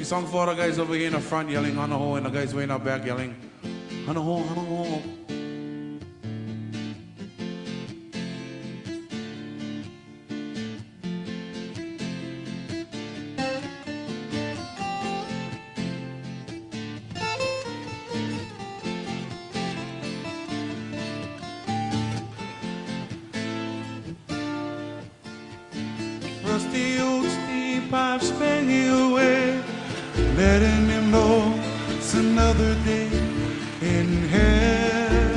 This song for the guys over here in the front yelling "Hana ho," and the guys way in the back yelling "Hana ho, hana ho." Rusty old steam pipes spin you away, letting him know it's another day in hell.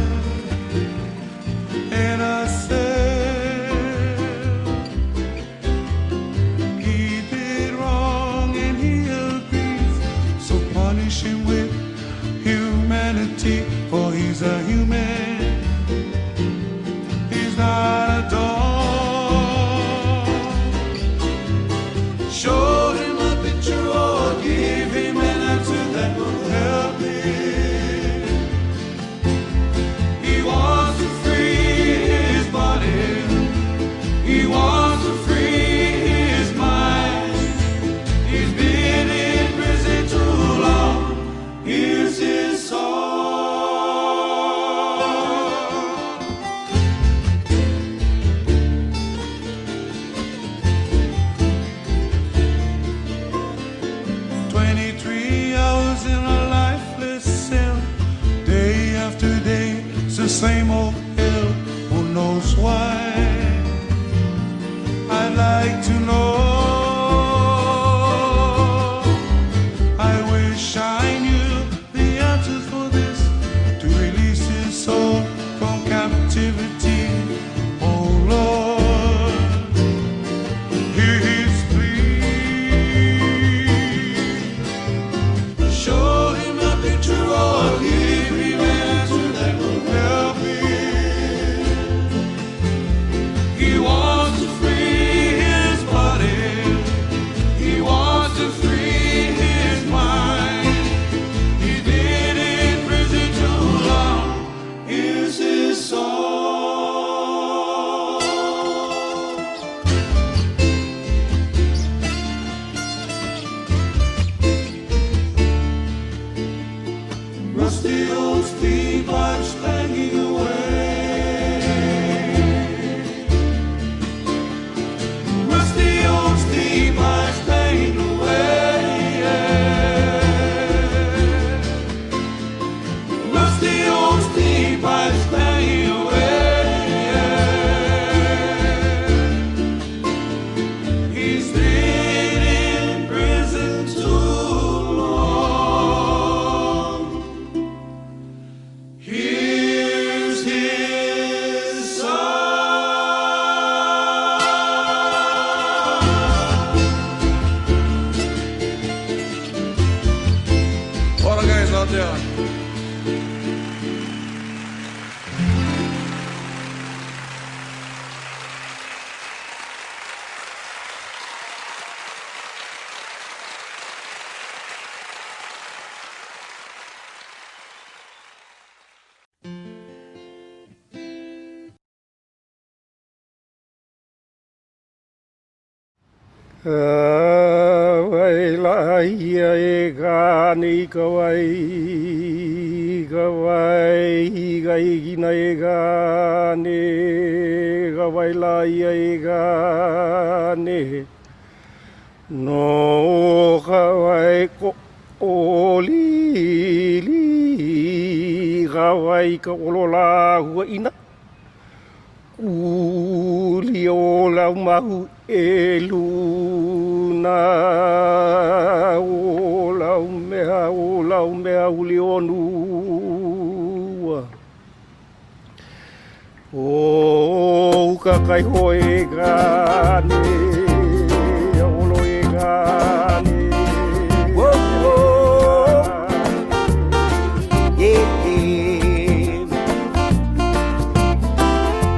And I said he did wrong and he agrees, so punish him with humanity, for he's a human, he's not a dog. Show him a picture or give him an answer that will help him. He wants to free his body, he wants to free his mind. He's been in prison too long, here's his song. 23 hours in a lifeless cell, day after day, it's the same old hell, who knows why? I'd like to know, I wish I knew the answers for this, to release his soul from captivity. Oh Lord, hear his plea. Show him a picture or give him an answer that will help him. He wants to free his body, he wants to free his mind. He's been in prison too long, here's his song. Rusty old steam pipes banging away. Rusty old steam pipes banging away. Rusty old steam pipes banging away. He's been in prison too long, here's his song. All the guys out there. Wai lai ai gani kawai gai ginai gani kawai lai ai gani no kawai ko oli li kawai ka olola hua ina uli o lau mahu e luna o lau mea uli o nua o kakai hoe gane olo e gane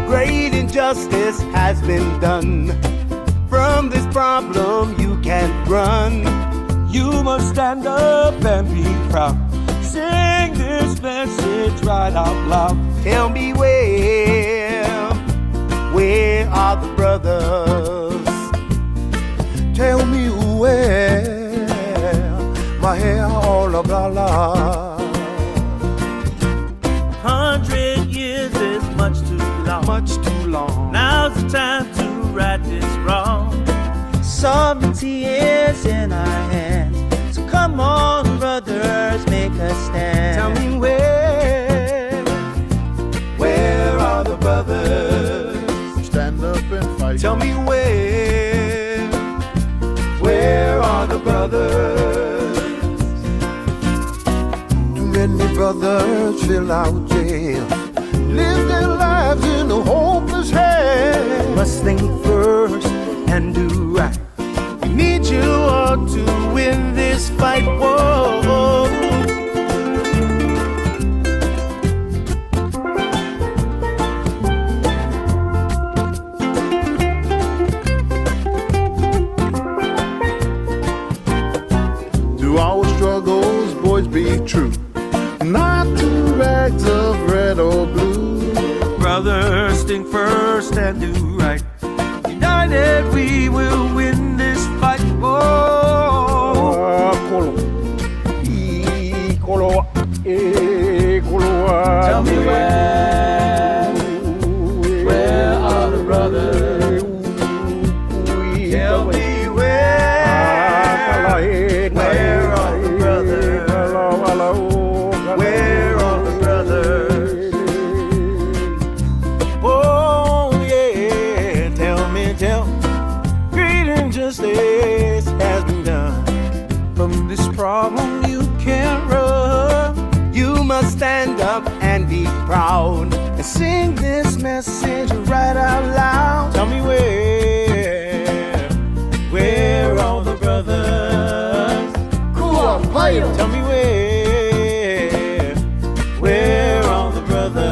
Great injustice has been done. From this problem you can't run. You must stand up and be proud. Sing this message right out loud. Tell me where are the brothers? Tell me where 100 years is much too long. Much too long. Now's the time to right this wrong. Sovereignty is in our hands. So come on, brothers, make a stand. Tell me where are the brothers? Stand up and fight. Tell me where are the brothers? Too many brothers fill out jail, live their lives in a hopeless hell. Must think first and do right. We need you all to win this fight. Whoa. To our struggles, boys, be true. Not to rags of red or blue. Brothers, think first and do right. United we will win this fight. Tell me where are the brothers? Tell me where are the brothers? Where are the brothers? Oh yeah, tell me, great injustice has been done. From this problem you can't run. You must stand up and be proud and sing this message right out loud. Tell me where are the brothers? Tell me where are the brothers?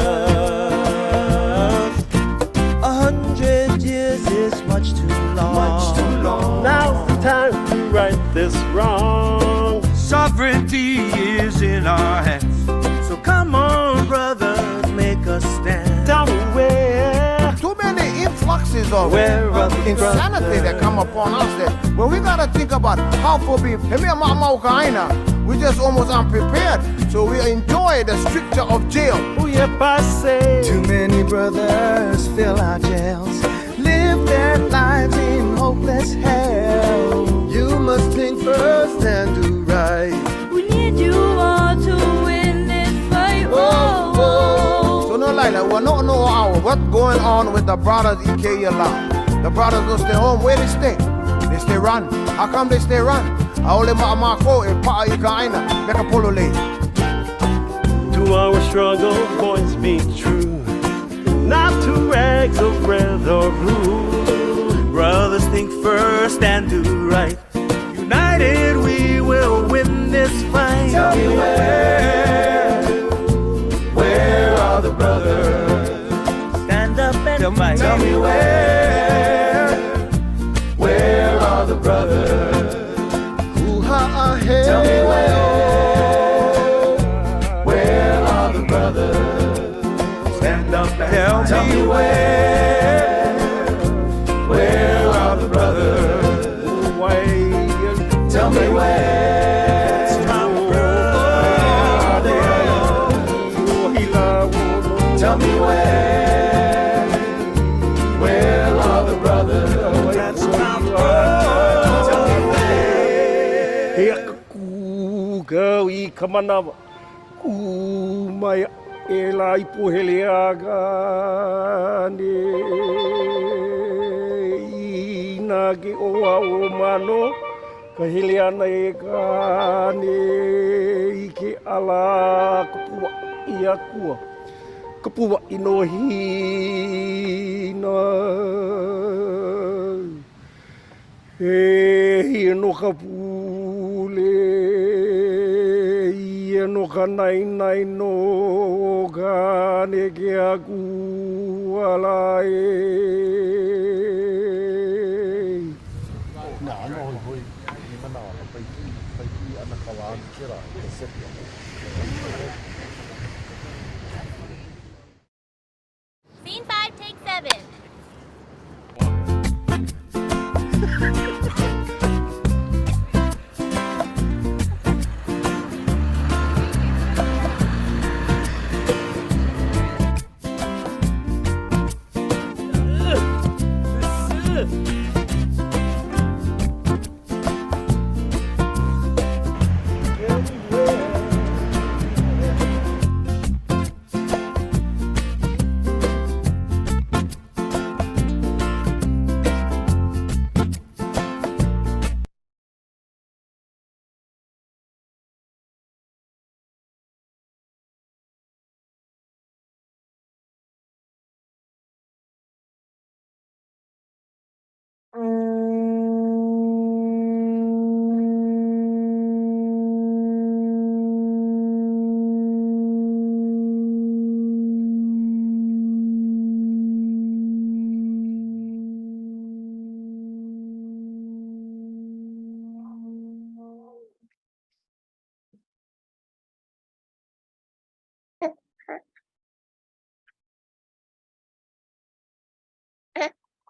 100 years is much too long. Much too long. Now's the time to right this wrong. Sovereignty is in our hands. So come on, brothers, make a stand. Tell me where. Too many influxes of Where are the insanity brothers? that come upon us that when we gotta think about how to be we just almost unprepared. So we enjoy the stricture of jail. Oh, yep, I say. Too many brothers fill our jails, live their lives in hopeless hell. You must think first and do right. We need you all to win this fight. So no lie, like, we don't know what's going on with the brothers in Kealiʻimakamanaʻonalani. The brothers don't stay home. Where they stay? They stay run. How come they stay run? Aole ma'amako e pa'a I ka aina me ka pololei. To our struggle, boys, be true. Not to rags of red or blue. Brothers, think first and do right. United, we will win this fight. Tell me where are the brothers? Stand up and fight. Tell me where are the brothers? Tell me where are the brothers? Stand up and Tell me where are the brothers? Tell me where are the brothers? Tell me where are the brothers? Kau I kamanawa ku mai e la I poheleaga ne I nage o au mano ka hele ana e ka ne I ke ala kapua I akua kapua I no hina e no kapule no ka nai no ka ne ke aku ala e. Na ano hoi I manawa pa I ana kawan kira ka sepia. Scene 5, take 7.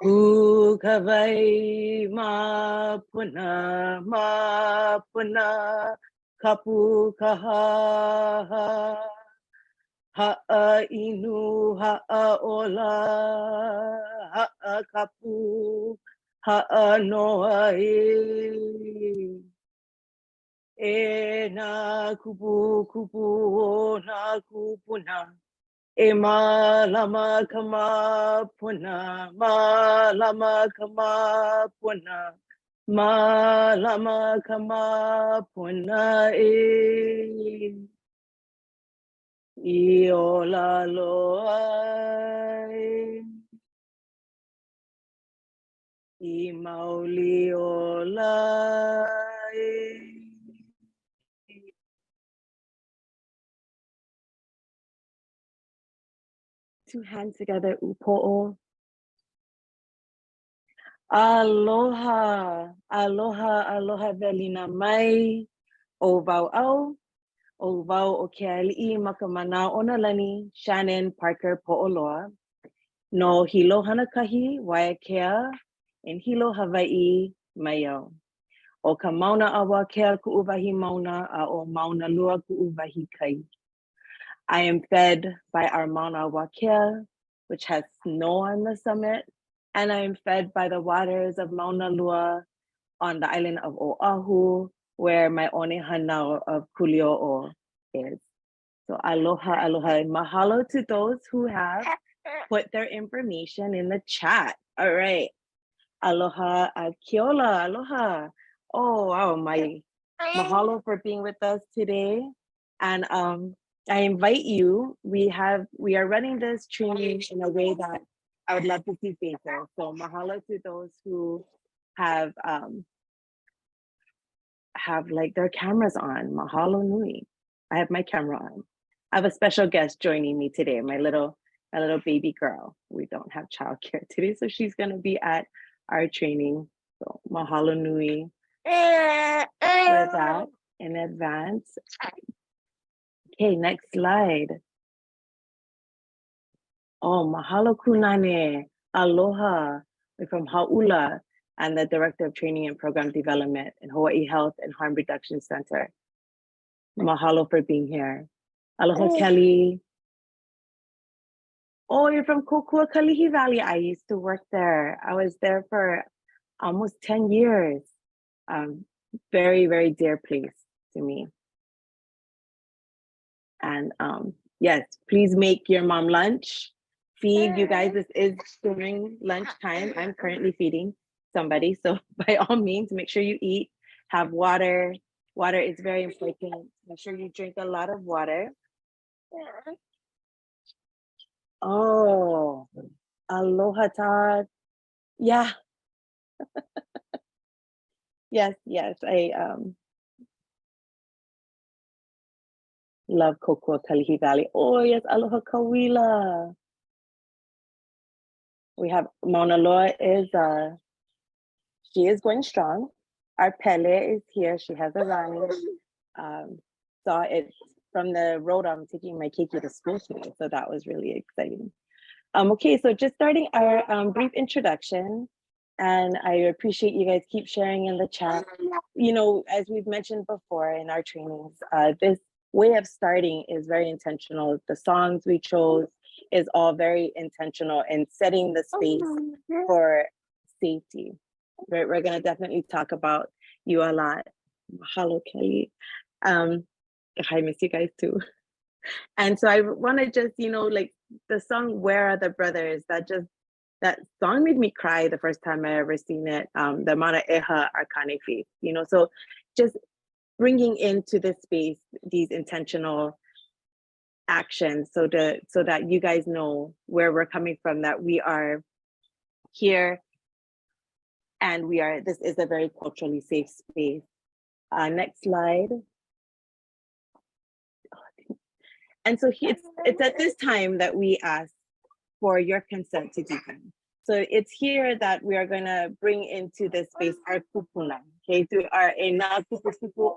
Kukawai Māpuna, Māpuna, kapu kaha, ha'a inu, ha'a ola, ha'a kapu, ha'a noa e na kupu kupu o na kupuna. E malama kama puna, malama kama puna, malama kama puna e. I ola loa e. I mauli ola e. Two hands together, upo'o. Aloha, aloha, aloha velina mai, o wau au, o wau o Kealiʻimakamanaʻonalani Shannon Parker Poʻoloa, no hilo hanakahi, waiakea, in hilo Hawaiʻi maiau. O ka mauna a wakea kuʻuwahi mauna a o mauna lua kuʻuwahi kai. I am fed by our Mauna Wakea, which has snow on the summit, and I am fed by the waters of Mauna Lua on the island of Oahu, where my one hanau of Kuli'o'o is. So aloha, aloha. Mahalo to those who have put their information in the chat. All right. Aloha, Keola, aloha. Oh, wow, my mahalo for being with us today. And I invite you, we are running this training in a way that I would love to see faces. So mahalo to those who have like their cameras on. Mahalo nui. I have my camera on. I have a special guest joining me today, my little baby girl. We don't have childcare today, so she's gonna be at our training. So mahalo nui for that in advance. Okay, next slide. Oh, mahalo kunane, aloha. We're from Hau'ula and the Director of Training and Program Development in Hawaii Health and Harm Reduction Center. Mahalo for being here. Aloha, Kelly. Oh, you're from Kokua Kalihi Valley. I used to work there. I was there for almost 10 years. Very, very dear place to me. And yes, please make your mom lunch. Feed you guys. This is during lunchtime. I'm currently feeding somebody. So by all means, make sure you eat, have water. Water is very important. Make sure you drink a lot of water. Oh, aloha Todd. Yeah. Yes, I love Kokua Kalihi Valley. Oh yes, aloha Kawila. We have Mauna Loa is she is going strong. Our Pele is here. She has a Rani. Saw it from the road. I'm taking my keiki to school today, so that was really exciting. Okay, so just starting our brief introduction, and I appreciate you guys keep sharing in the chat. You know, as we've mentioned before in our trainings, this way of starting is very intentional. The songs we chose is all very intentional in setting the space for safety. We're gonna definitely talk about you a lot. Mahalo, Kelly. I miss you guys too. And so I want to just, you know, like the song "Where Are the Brothers," that song made me cry the first time I ever seen it. The Mana Eha Arcane Faith, you know, so just bringing into this space these intentional actions so that you guys know where we're coming from, that we are here and this is a very culturally safe space. Next slide. And so it's at this time that we ask for your consent to deepen. So it's here that we are going to bring into this space our kupuna, okay, through our ena kupukupu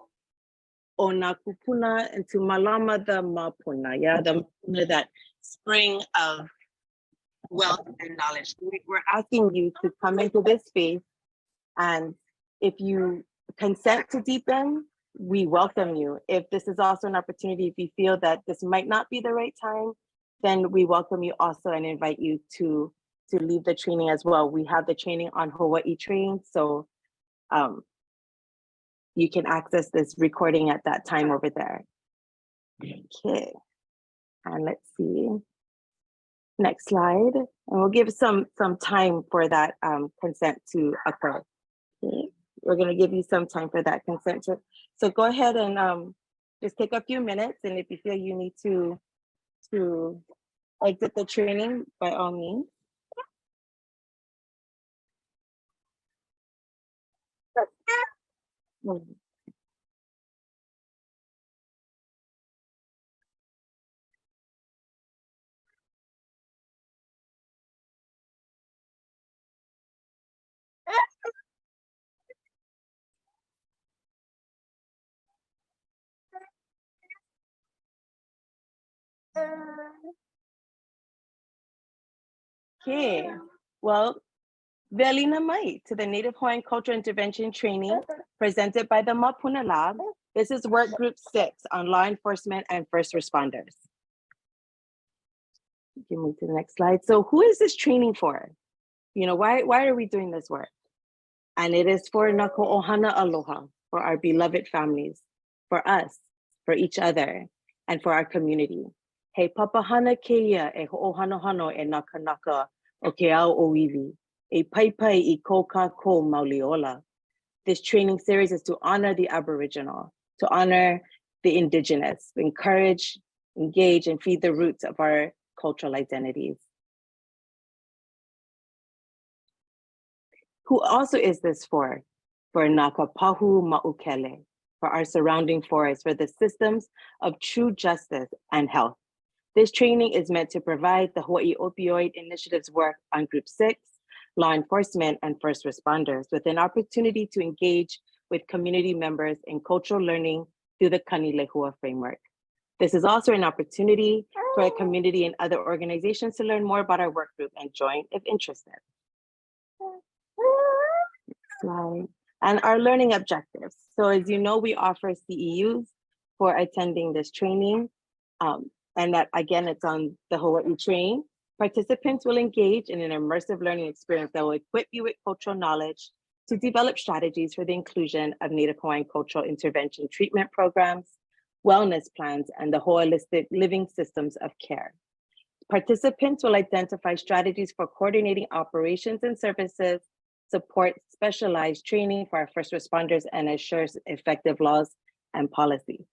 o na kupuna, and to malama the mapuna, yeah, the mapuna, that spring of wealth and knowledge. We're asking you to come into this space, and if you consent to deepen, we welcome you. If this is also an opportunity, if you feel that this might not be the right time, then we welcome you also and invite you to leave the training as well. We have the training on Hawaii Train, so you can access this recording at that time over there. Okay, and let's see. Next slide, and we'll give some time for that consent to occur. Okay. We're going to give you some time for that consent to. So go ahead and just take a few minutes, and if you feel you need to exit the training, by all means. Okay, well, Velina Mai to the Native Hawaiian Cultural Intervention Training presented by the Māpuna Lab. This is work group 6 on law enforcement and first responders. You can move to the next slide. So who is this training for? You know, why are we doing this work? And it is for Nako Ohana Aloha, for our beloved families, for us, for each other, and for our community. He papahana keia e ho'ohanohano e naka o ke ao o iwi, e paipai I ko ka ko mauliola. This training series is to honor the Aboriginal, to honor the Indigenous, encourage, engage, and feed the roots of our cultural identities. Who also is this for? For Naka Pahu Ma'ukele, for our surrounding forests, for the systems of true justice and health. This training is meant to provide the Hawaii Opioid Initiative's work on Group 6, law enforcement, and first responders with an opportunity to engage with community members in cultural learning through the Kanilehua Framework. This is also an opportunity for the community and other organizations to learn more about our work group and join if interested. Next slide. And our learning objectives. So as you know, we offer CEUs for attending this training. And that again, it's on the Hawaii Train. Participants will engage in an immersive learning experience that will equip you with cultural knowledge to develop strategies for the inclusion of Native Hawaiian cultural intervention treatment programs, wellness plans, and the holistic living systems of care. Participants will identify strategies for coordinating operations and services, support specialized training for our first responders, and ensures effective laws and policies.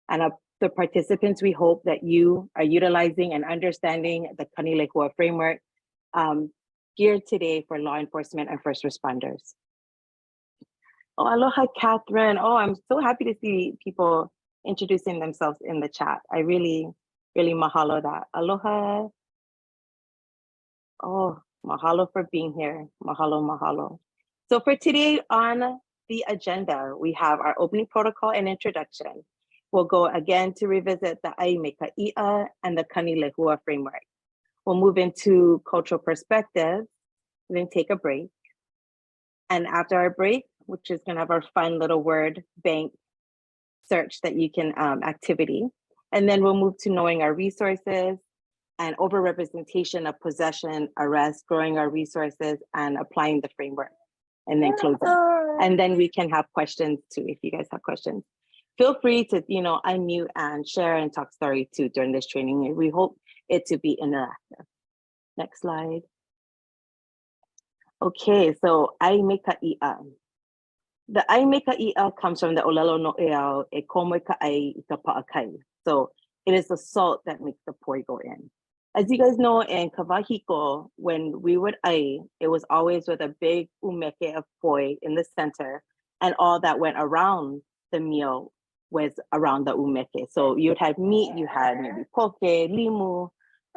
And the participants, we hope that you are utilizing and understanding the Kanilehua Framework geared today for law enforcement and first responders. Oh, aloha, Catherine. Oh, I'm so happy to see people introducing themselves in the chat. I really, really mahalo that. Aloha. Oh, mahalo for being here. Mahalo, mahalo. So for today on the agenda, we have our opening protocol and introduction. We'll go again to revisit the Me Ka Iʻa and the Kanilehua Framework. We'll move into cultural perspectives, and then take a break. And after our break, which is gonna have our fun little word bank search that you can activity. And then we'll move to knowing our resources and overrepresentation of possession, arrest, growing our resources, and applying the framework, and then closing. And then we can have questions too, if you guys have questions. Feel free to, unmute and share and talk story too during this training. We hope it to be interactive. Next slide. Okay, so Me Ka Iʻa. The Me Ka Iʻa comes from the olelo no eao e komo ka ai I ka pa'akai. So it is the salt that makes the poi go in. As you guys know, in Kawahiko, when we would ai, it was always with a big umeke of poi in the center, and all that went around the meal was around the umeke. So you'd have meat, you had maybe poke, limu,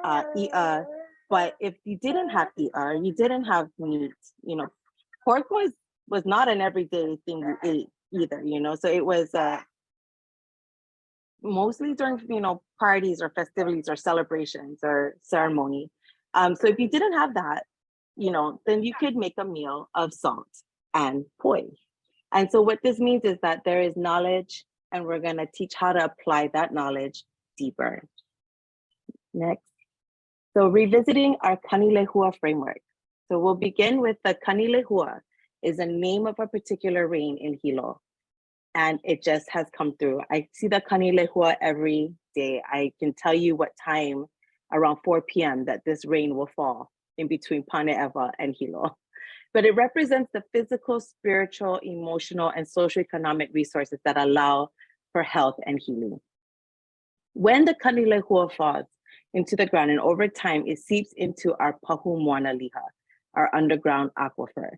i'a. But if you didn't have i'a, you didn't have meat, pork was not an everyday thing you ate either, so it was mostly during, parties or festivities or celebrations or ceremony. So if you didn't have that, then you could make a meal of salt and poi. And so what this means is that there is knowledge, and we're going to teach how to apply that knowledge deeper. Next. So revisiting our Kanilehua framework. So we'll begin with the Kanilehua is a name of a particular rain in Hilo. And it just has come through. I see the Kanilehua every day. I can tell you what time around 4 p.m. that this rain will fall in between Pane'ewa and Hilo. But it represents the physical, spiritual, emotional, and socioeconomic resources that allow for health and healing. When the Kanilehua falls into the ground and over time, it seeps into our Pahumoana Liha, our underground aquifer.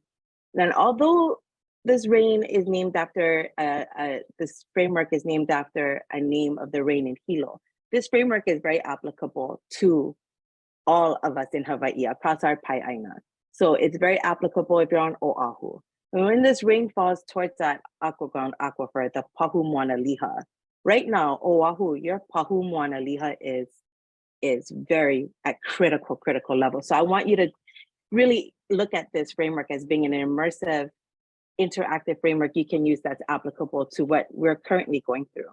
And although this rain is named after, this framework is named after a name of the rain in Hilo, this framework is very applicable to all of us in Hawaii across our pai'aina. So it's very applicable if you're on Oahu. And when this rain falls towards that underground aquifer, the Pahumoana Liha, right now, Oahu, your Pahumoana Liha is very at critical level. So I want you to really look at this framework as being an immersive, interactive framework you can use that's applicable to what we're currently going through.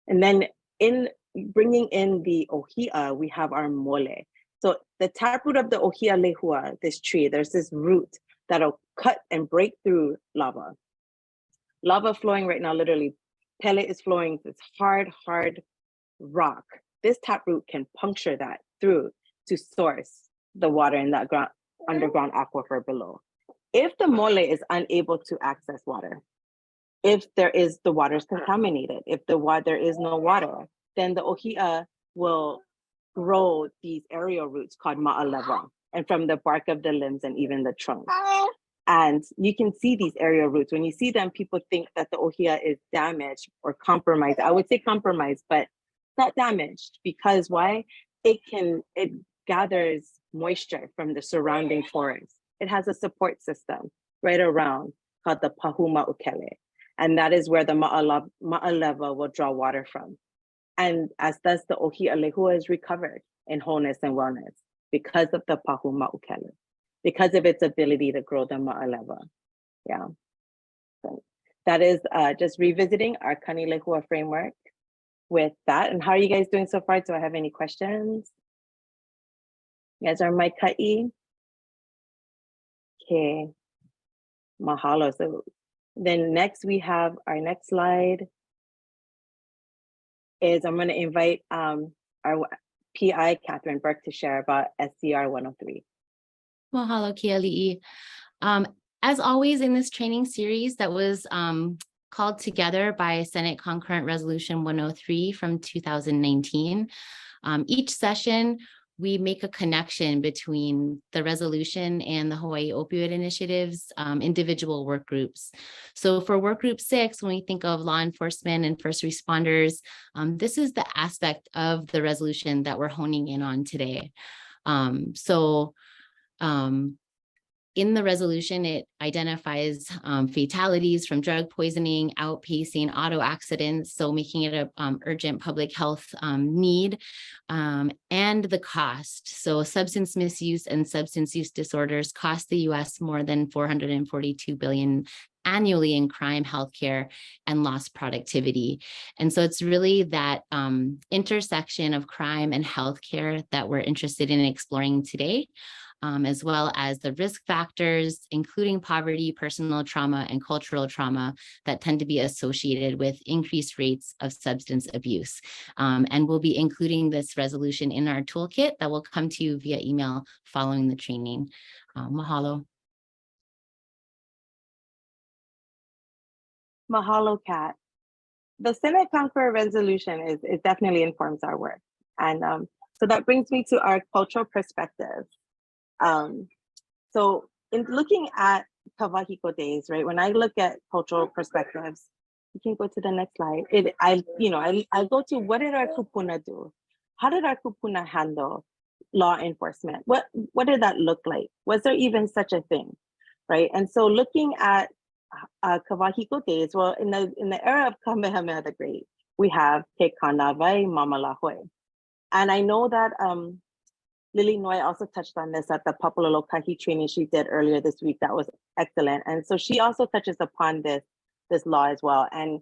And then in bringing in the ohia, we have our mole. So the taproot of the ohia lehua, this tree, there's this root that'll cut and break through lava. Lava flowing right now, literally, pele is flowing, this hard rock. This taproot can puncture that through to source the water in that underground aquifer below. If the mole is unable to access water, if the water is contaminated, if there is no water, then the ohia will grow these aerial roots called moʻolelo, and from the bark of the limbs and even the trunk. And you can see these aerial roots. When you see them, people think that the ohia is damaged or compromised. I would say compromised, but not damaged, because why? It gathers moisture from the surrounding forest. It has a support system right around called the Pahuma Ukele. And that is where the moʻolelo will draw water from. And as does the ohia lehua is recovered in wholeness and wellness because of the Pahuma Ukele, because of its ability to grow the moʻolelo. Yeah. So that is just revisiting our Kanilehua framework with that. And how are you guys doing so far? Do I have any questions? You guys are my ka iʻa? Okay, mahalo. So then next we have our next slide is I'm going to invite our PI, Catherine Burke, to share about SCR 103. Mahalo, Kealiʻi. As always in this training series that was called together by Senate Concurrent Resolution 103 from 2019, each session we make a connection between the resolution and the Hawaii Opioid Initiative's individual work groups. So for work group 6, when we think of law enforcement and first responders, this is the aspect of the resolution that we're honing in on today. In the resolution, it identifies fatalities from drug poisoning, outpacing, auto accidents, so making it an urgent public health need, and the cost. So substance misuse and substance use disorders cost the US more than $442 billion annually in crime, healthcare, and lost productivity. And so it's really that intersection of crime and healthcare that we're interested in exploring today. As well as the risk factors, including poverty, personal trauma, and cultural trauma that tend to be associated with increased rates of substance abuse. And we'll be including this resolution in our toolkit that will come to you via email following the training. Mahalo. Mahalo, Kat. The Senate Concurrent Resolution it definitely informs our work. And so that brings me to our cultural perspective. So in looking at Kawahiko Days, right, when I look at cultural perspectives, you can go to the next slide. I go to, what did our kupuna do? How did our kupuna handle law enforcement? What did that look like? Was there even such a thing, right? And so looking at Kawahiko Days, well, in the era of Kamehameha the Great, we have Te Kanawai Mamalahoi. And I know that Lily Noy also touched on this at the Papalolo Kahi training she did earlier this week. That was excellent. And so she also touches upon this law as well. And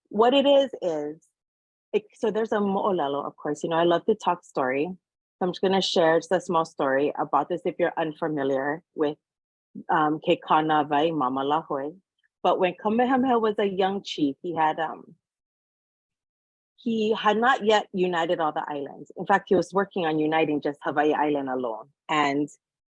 what it is, so there's a mo'olelo, of course. You know, I love to talk story. So I'm just gonna share just a small story about this if you're unfamiliar with Ke Kanawai Mama Lahoi. But when Kamehameha was a young chief, he had not yet united all the islands. In fact, he was working on uniting just Hawaii Island alone. And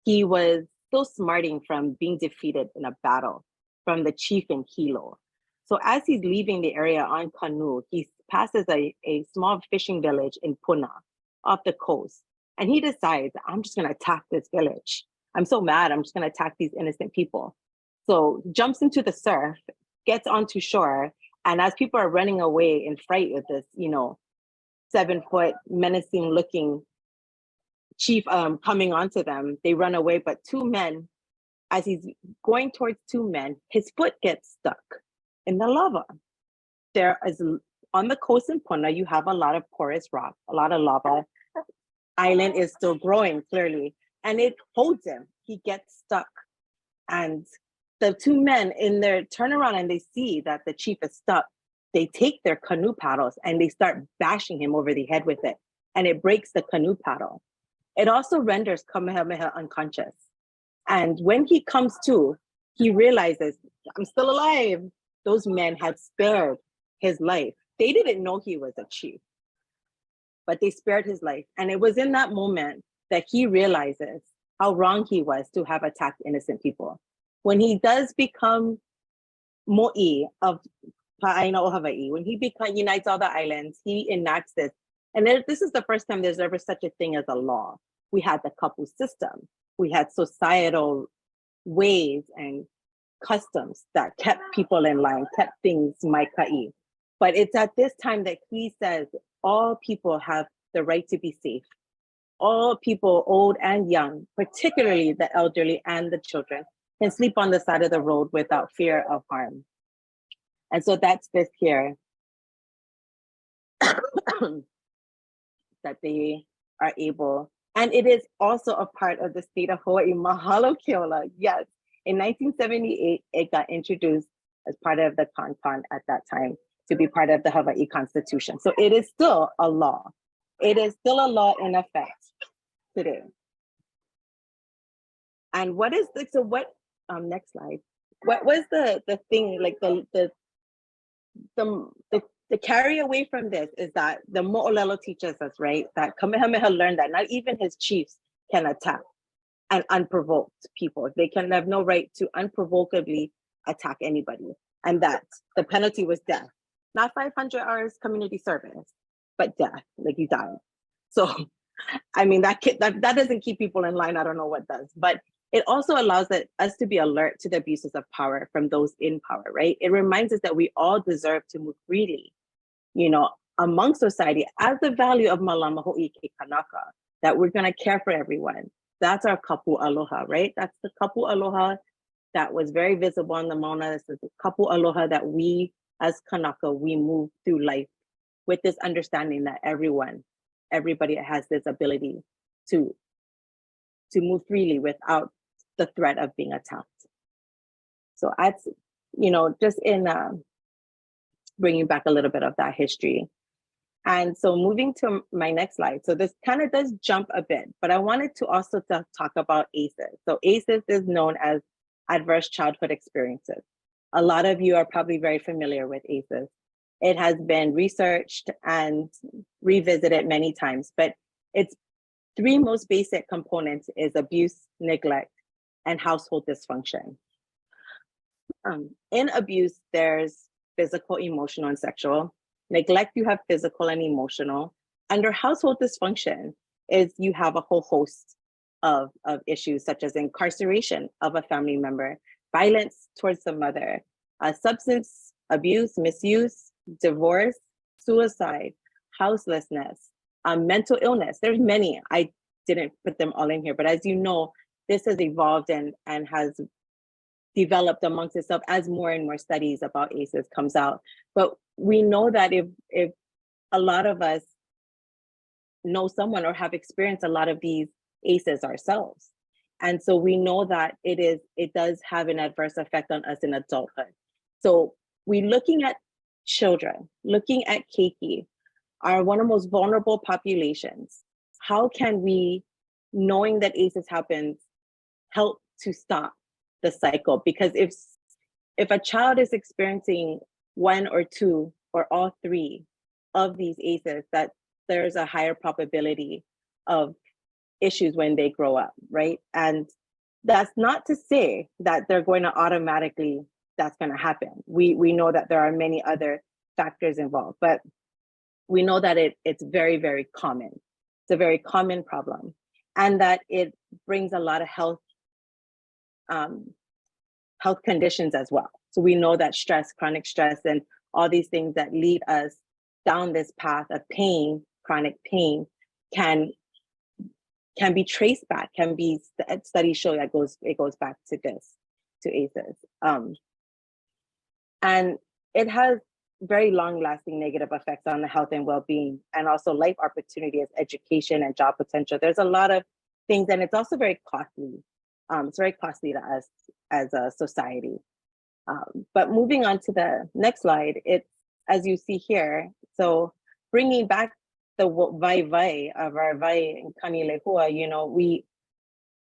he was still smarting from being defeated in a battle from the chief in Hilo. So as he's leaving the area on canoe, he passes a small fishing village in Puna off the coast. And he decides, I'm just gonna attack this village. I'm so mad, I'm just gonna attack these innocent people. So jumps into the surf, gets onto shore, and as people are running away in fright with this, 7-foot menacing looking chief coming onto them, they run away. But two men, as he's going towards two men, his foot gets stuck in the lava. There is, on the coast in Puna, you have a lot of porous rock, a lot of lava. Island is still growing, clearly, and it holds him. He gets stuck. And the two men in their turnaround and they see that the chief is stuck. They take their canoe paddles and they start bashing him over the head with it. And it breaks the canoe paddle. It also renders Kamehameha unconscious. And when he comes to, he realizes, I'm still alive. Those men had spared his life. They didn't know he was a chief, but they spared his life. And it was in that moment that he realizes how wrong he was to have attacked innocent people. When he does become mo'i of Pa'aina o Hawaii, when he unites all the islands, he enacts this. And this is the first time there's ever such a thing as a law. We had the kapu system. We had societal ways and customs that kept people in line, kept things Me Ka Iʻa. But it's at this time that he says all people have the right to be safe. All people, old and young, particularly the elderly and the children, can sleep on the side of the road without fear of harm. And so that's this here, that they are able, and it is also a part of the state of Hawaii. Mahalo Keola, yes. In 1978, it got introduced as part of the Kanpan at that time to be part of the Hawaii Constitution. So it is still a law. It is still a law in effect today. And what is the, so what, next slide. What was the thing, like the carry away from this is that the mo'olelo teaches us, right? That Kamehameha learned that not even his chiefs can attack an unprovoked people. They can have no right to unprovokedly attack anybody. And that the penalty was death. Not 500 hours community service, but death, like you died. So, I mean, that doesn't keep people in line. I don't know what does, but it also allows us to be alert to the abuses of power from those in power, right? It reminds us that we all deserve to move freely, among society as the value of Malama Ho'i Ke Kanaka, that we're gonna care for everyone. That's our kapu aloha, right? That's the kapu aloha that was very visible on the Mauna. This is the kapu aloha that we as Kanaka, we move through life with this understanding that everybody has this ability to move freely without the threat of being attacked. So that's, just in bringing back a little bit of that history. And so moving to my next slide. So this kind of does jump a bit, but I wanted to also talk about ACEs. So ACEs is known as adverse childhood experiences. A lot of you are probably very familiar with ACEs. It has been researched and revisited many times, but its three most basic components is abuse, neglect, and household dysfunction. In abuse, there's physical, emotional, and sexual. Neglect, you have physical and emotional. Under household dysfunction is you have a whole host of issues such as incarceration of a family member, violence towards the mother, substance abuse, misuse, divorce, suicide, houselessness, mental illness. There's many. I didn't put them all in here, but as you know, this has evolved and has developed amongst itself as more and more studies about ACEs comes out. But we know that if a lot of us know someone or have experienced a lot of these ACEs ourselves. And so we know that it does have an adverse effect on us in adulthood. So we're looking at children, looking at keiki, are one of the most vulnerable populations. How can we, knowing that ACEs happens, help to stop the cycle? Because if a child is experiencing one or two or all three of these ACEs, that there's a higher probability of issues when they grow up, right? And that's not to say that they're going to automatically, that's going to happen. We know that there are many other factors involved, but we know that it's very, very common. It's a very common problem, and that it brings a lot of health conditions as well. So we know that stress, chronic stress, and all these things that lead us down this path of pain, chronic pain, can be traced back, can be, studies show that it goes back to this, to ACEs. And it has very long-lasting negative effects on the health and well-being, and also life opportunities, education, and job potential. There's a lot of things, and it's also very costly. It's very costly to us as a society. But moving on to the next slide, it's, as you see here, so bringing back the vai of our vai in Kanilehua, you know,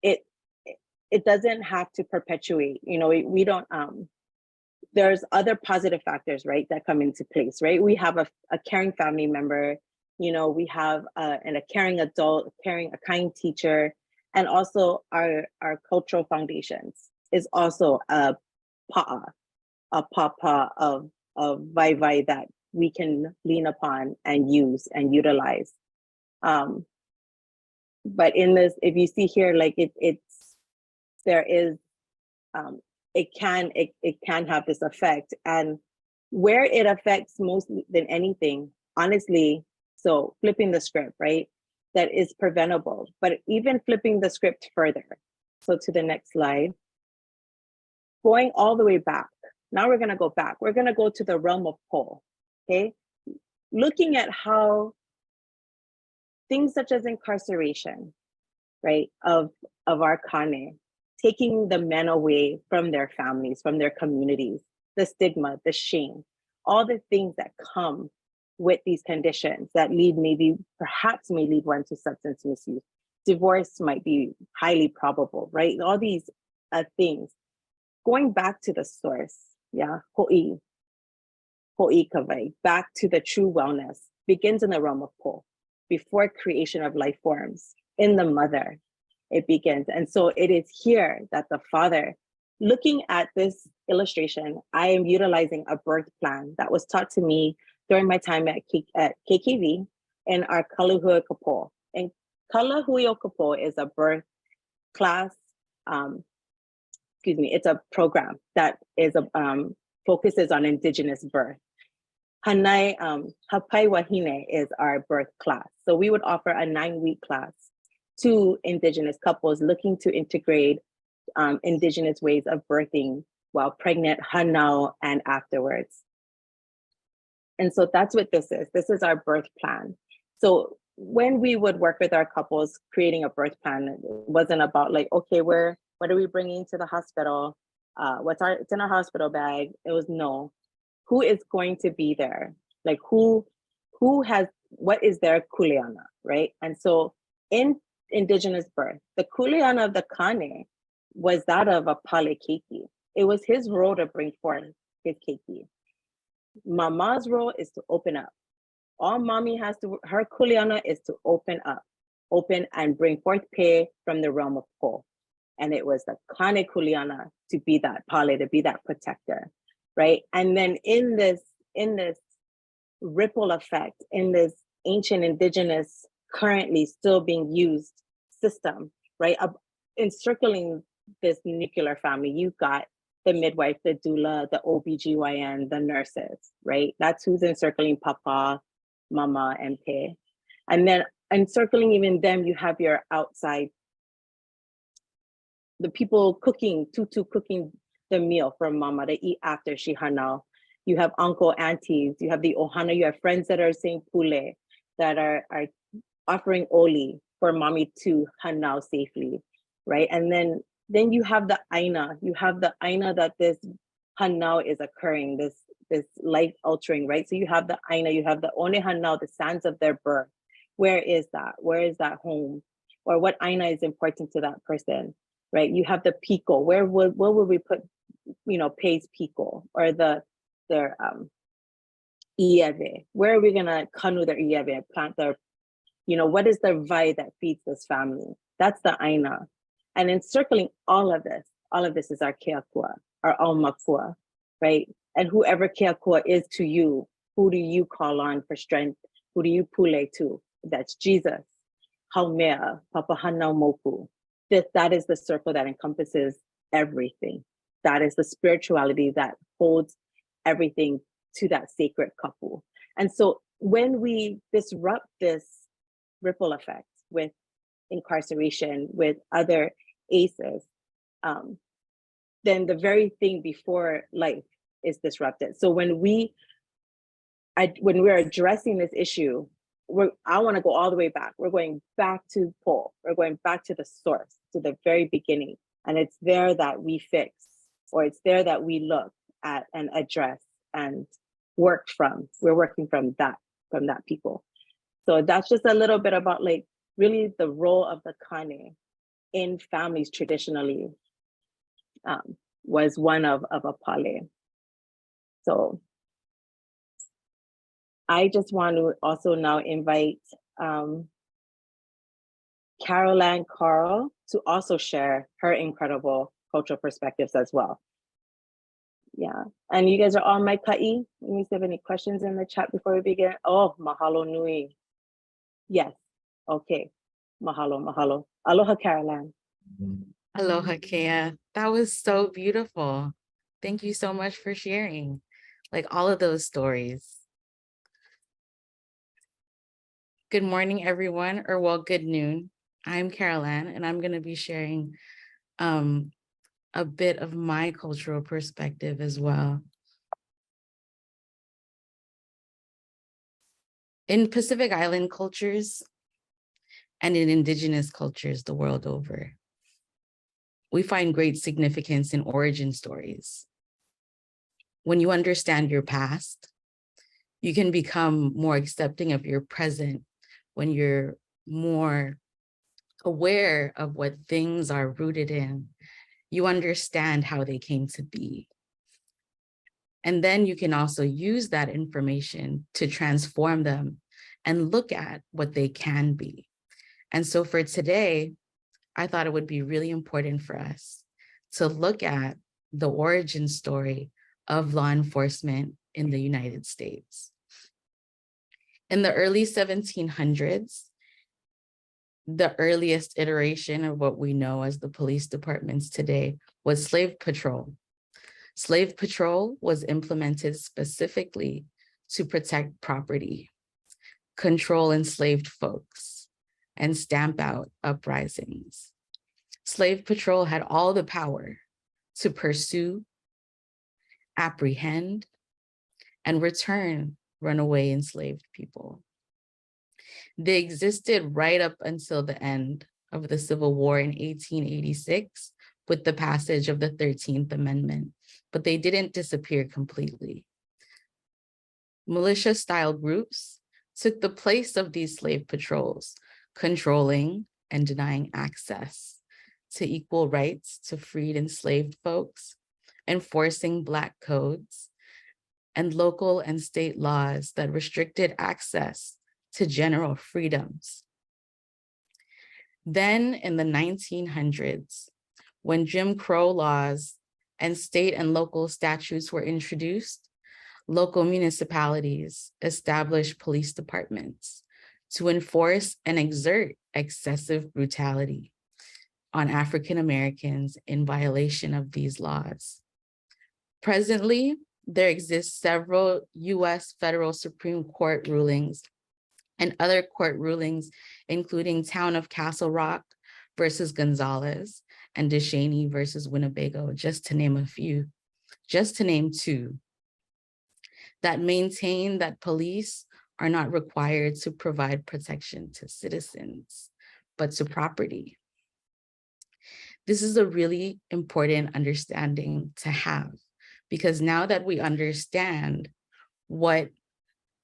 it doesn't have to perpetuate, you know, we don't, there's other positive factors, right, that come into place, right? We have a caring family member, you know, we have a caring adult, a kind teacher, and also our cultural foundations is also a papa of vai that we can lean upon and use and utilize. But in this, if you see here, like it can have this effect, and where it affects most than anything, honestly, so flipping the script, right, that is preventable, but even flipping the script further. So to the next slide, going all the way back. Now we're gonna go back. We're gonna go to the realm of po, okay? Looking at how things such as incarceration, right, of our kane, taking the men away from their families, from their communities, the stigma, the shame, all the things that come with these conditions that perhaps may lead one to substance misuse. Divorce might be highly probable, right? All these things. Going back to the source, yeah, ho'i kawai, back to the true wellness, begins in the realm of po, before creation of life forms, in the mother, it begins. And so it is here that the father, looking at this illustration, I am utilizing a birth plan that was taught to me during my time at KKV in our Kalahua Kapo. And Kalahua Kapo is a birth class, it's a program that is focuses on Indigenous birth. Hanai Hapai Wahine is our birth class. So we would offer a 9-week class to Indigenous couples looking to integrate Indigenous ways of birthing while pregnant, hanau, and afterwards. And so that's what this is. This is our birth plan. So when we would work with our couples creating a birth plan, it wasn't about like, okay, what are we bringing to the hospital? It's in our hospital bag. It was no, who is going to be there? Like what is their kuleana, right? And so in Indigenous birth, the kuleana of the kane was that of a pale keiki. It was his role to bring forth his keiki. Mama's role is to open up. All mommy has to, her kuleana is to open and bring forth pe from the realm of po. And it was the kane kuleana to be that pale, to be that protector, right? And then in this ripple effect, in this ancient Indigenous, currently still being used system, right? Encircling this nuclear family, you've got the midwife, the doula, the OBGYN, the nurses, right? That's who's encircling papa, mama, and pe. And then encircling even them, you have your outside, the people cooking, tutu cooking the meal for mama to eat after she hanau. You have uncle, aunties, you have the ohana, you have friends that are saying pule, that are offering oli for mommy to hanau safely, right? And then you have the aina. You have the aina that this hanau is occurring, this life altering, right? So you have the aina, you have the one hanau, the sands of their birth. Where is that? Where is that home? Or what aina is important to that person, right? You have the piko. Where would we put, Pei's piko, or their ieve? Where are we gonna kanu their ieve, plant their, what is the vai that feeds this family? That's the aina. And encircling all of this is our keakua, our aumakua, right? And whoever keakua is to you, who do you call on for strength? Who do you pule to? That's Jesus. Haumea, Papa Hanau Moku. That is the circle that encompasses everything. That is the spirituality that holds everything to that sacred kapu. And so when we disrupt this ripple effect with incarceration, with other ACEs, then the very thing before life is disrupted. So when we're addressing this issue, I want to go all the way back. We're going back to Po. We're going back to the source, to the very beginning. And it's there that we fix, or it's there that we look at and address and work from. We're working from that people. So that's just a little bit about really the role of the kane in families traditionally, was one of a pale. So I just want to also now invite Carolann Carl to also share her incredible cultural perspectives as well. Yeah, and you guys are all my ka'i. Let me see if you have any questions in the chat before we begin. Oh, mahalo nui. Yes, okay, mahalo. Aloha, Carolann. Aloha, Kea. That was so beautiful. Thank you so much for sharing, all of those stories. Good morning, everyone, or well, good noon. I'm Carolann, and I'm going to be sharing a bit of my cultural perspective as well. In Pacific Island cultures and in indigenous cultures the world over, we find great significance in origin stories. When you understand your past, you can become more accepting of your present. When you're more aware of what things are rooted in, you understand how they came to be. And then you can also use that information to transform them and look at what they can be. And so for today, I thought it would be really important for us to look at the origin story of law enforcement in the United States. In the early 1700s, the earliest iteration of what we know as the police departments today was slave patrol. Slave patrol was implemented specifically to protect property, control enslaved folks, and stamp out uprisings. Slave patrol had all the power to pursue, apprehend, and return runaway enslaved people. They existed right up until the end of the Civil War in 1886 with the passage of the 13th Amendment, but they didn't disappear completely. Militia-style groups took the place of these slave patrols, controlling and denying access to equal rights to freed enslaved folks, enforcing Black codes, and local and state laws that restricted access to general freedoms. Then in the 1900s, when Jim Crow laws and state and local statutes were introduced, local municipalities established police departments to enforce and exert excessive brutality on African Americans in violation of these laws. Presently, there exist several US federal Supreme Court rulings and other court rulings, including Town of Castle Rock versus Gonzalez and DeShaney versus Winnebago, just to name a few, just to name two, that maintain that police are not required to provide protection to citizens, but to property. This is a really important understanding to have, because now that we understand what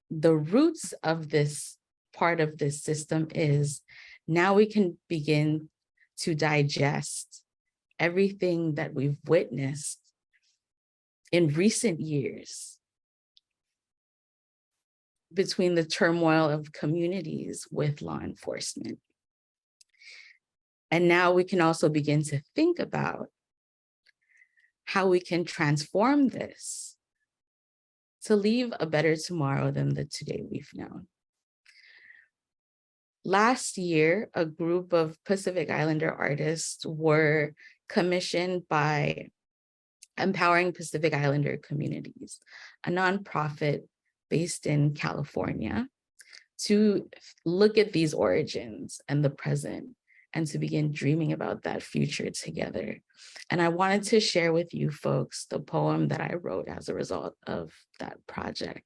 the roots of this part of this system is, now we can begin to digest everything that we've witnessed in recent years between the turmoil of communities with law enforcement. And now we can also begin to think about how we can transform this to leave a better tomorrow than the today we've known. Last year, a group of Pacific Islander artists were commissioned by Empowering Pacific Islander Communities, a nonprofit based in California, to look at these origins and the present and to begin dreaming about that future together. And I wanted to share with you folks the poem that I wrote as a result of that project.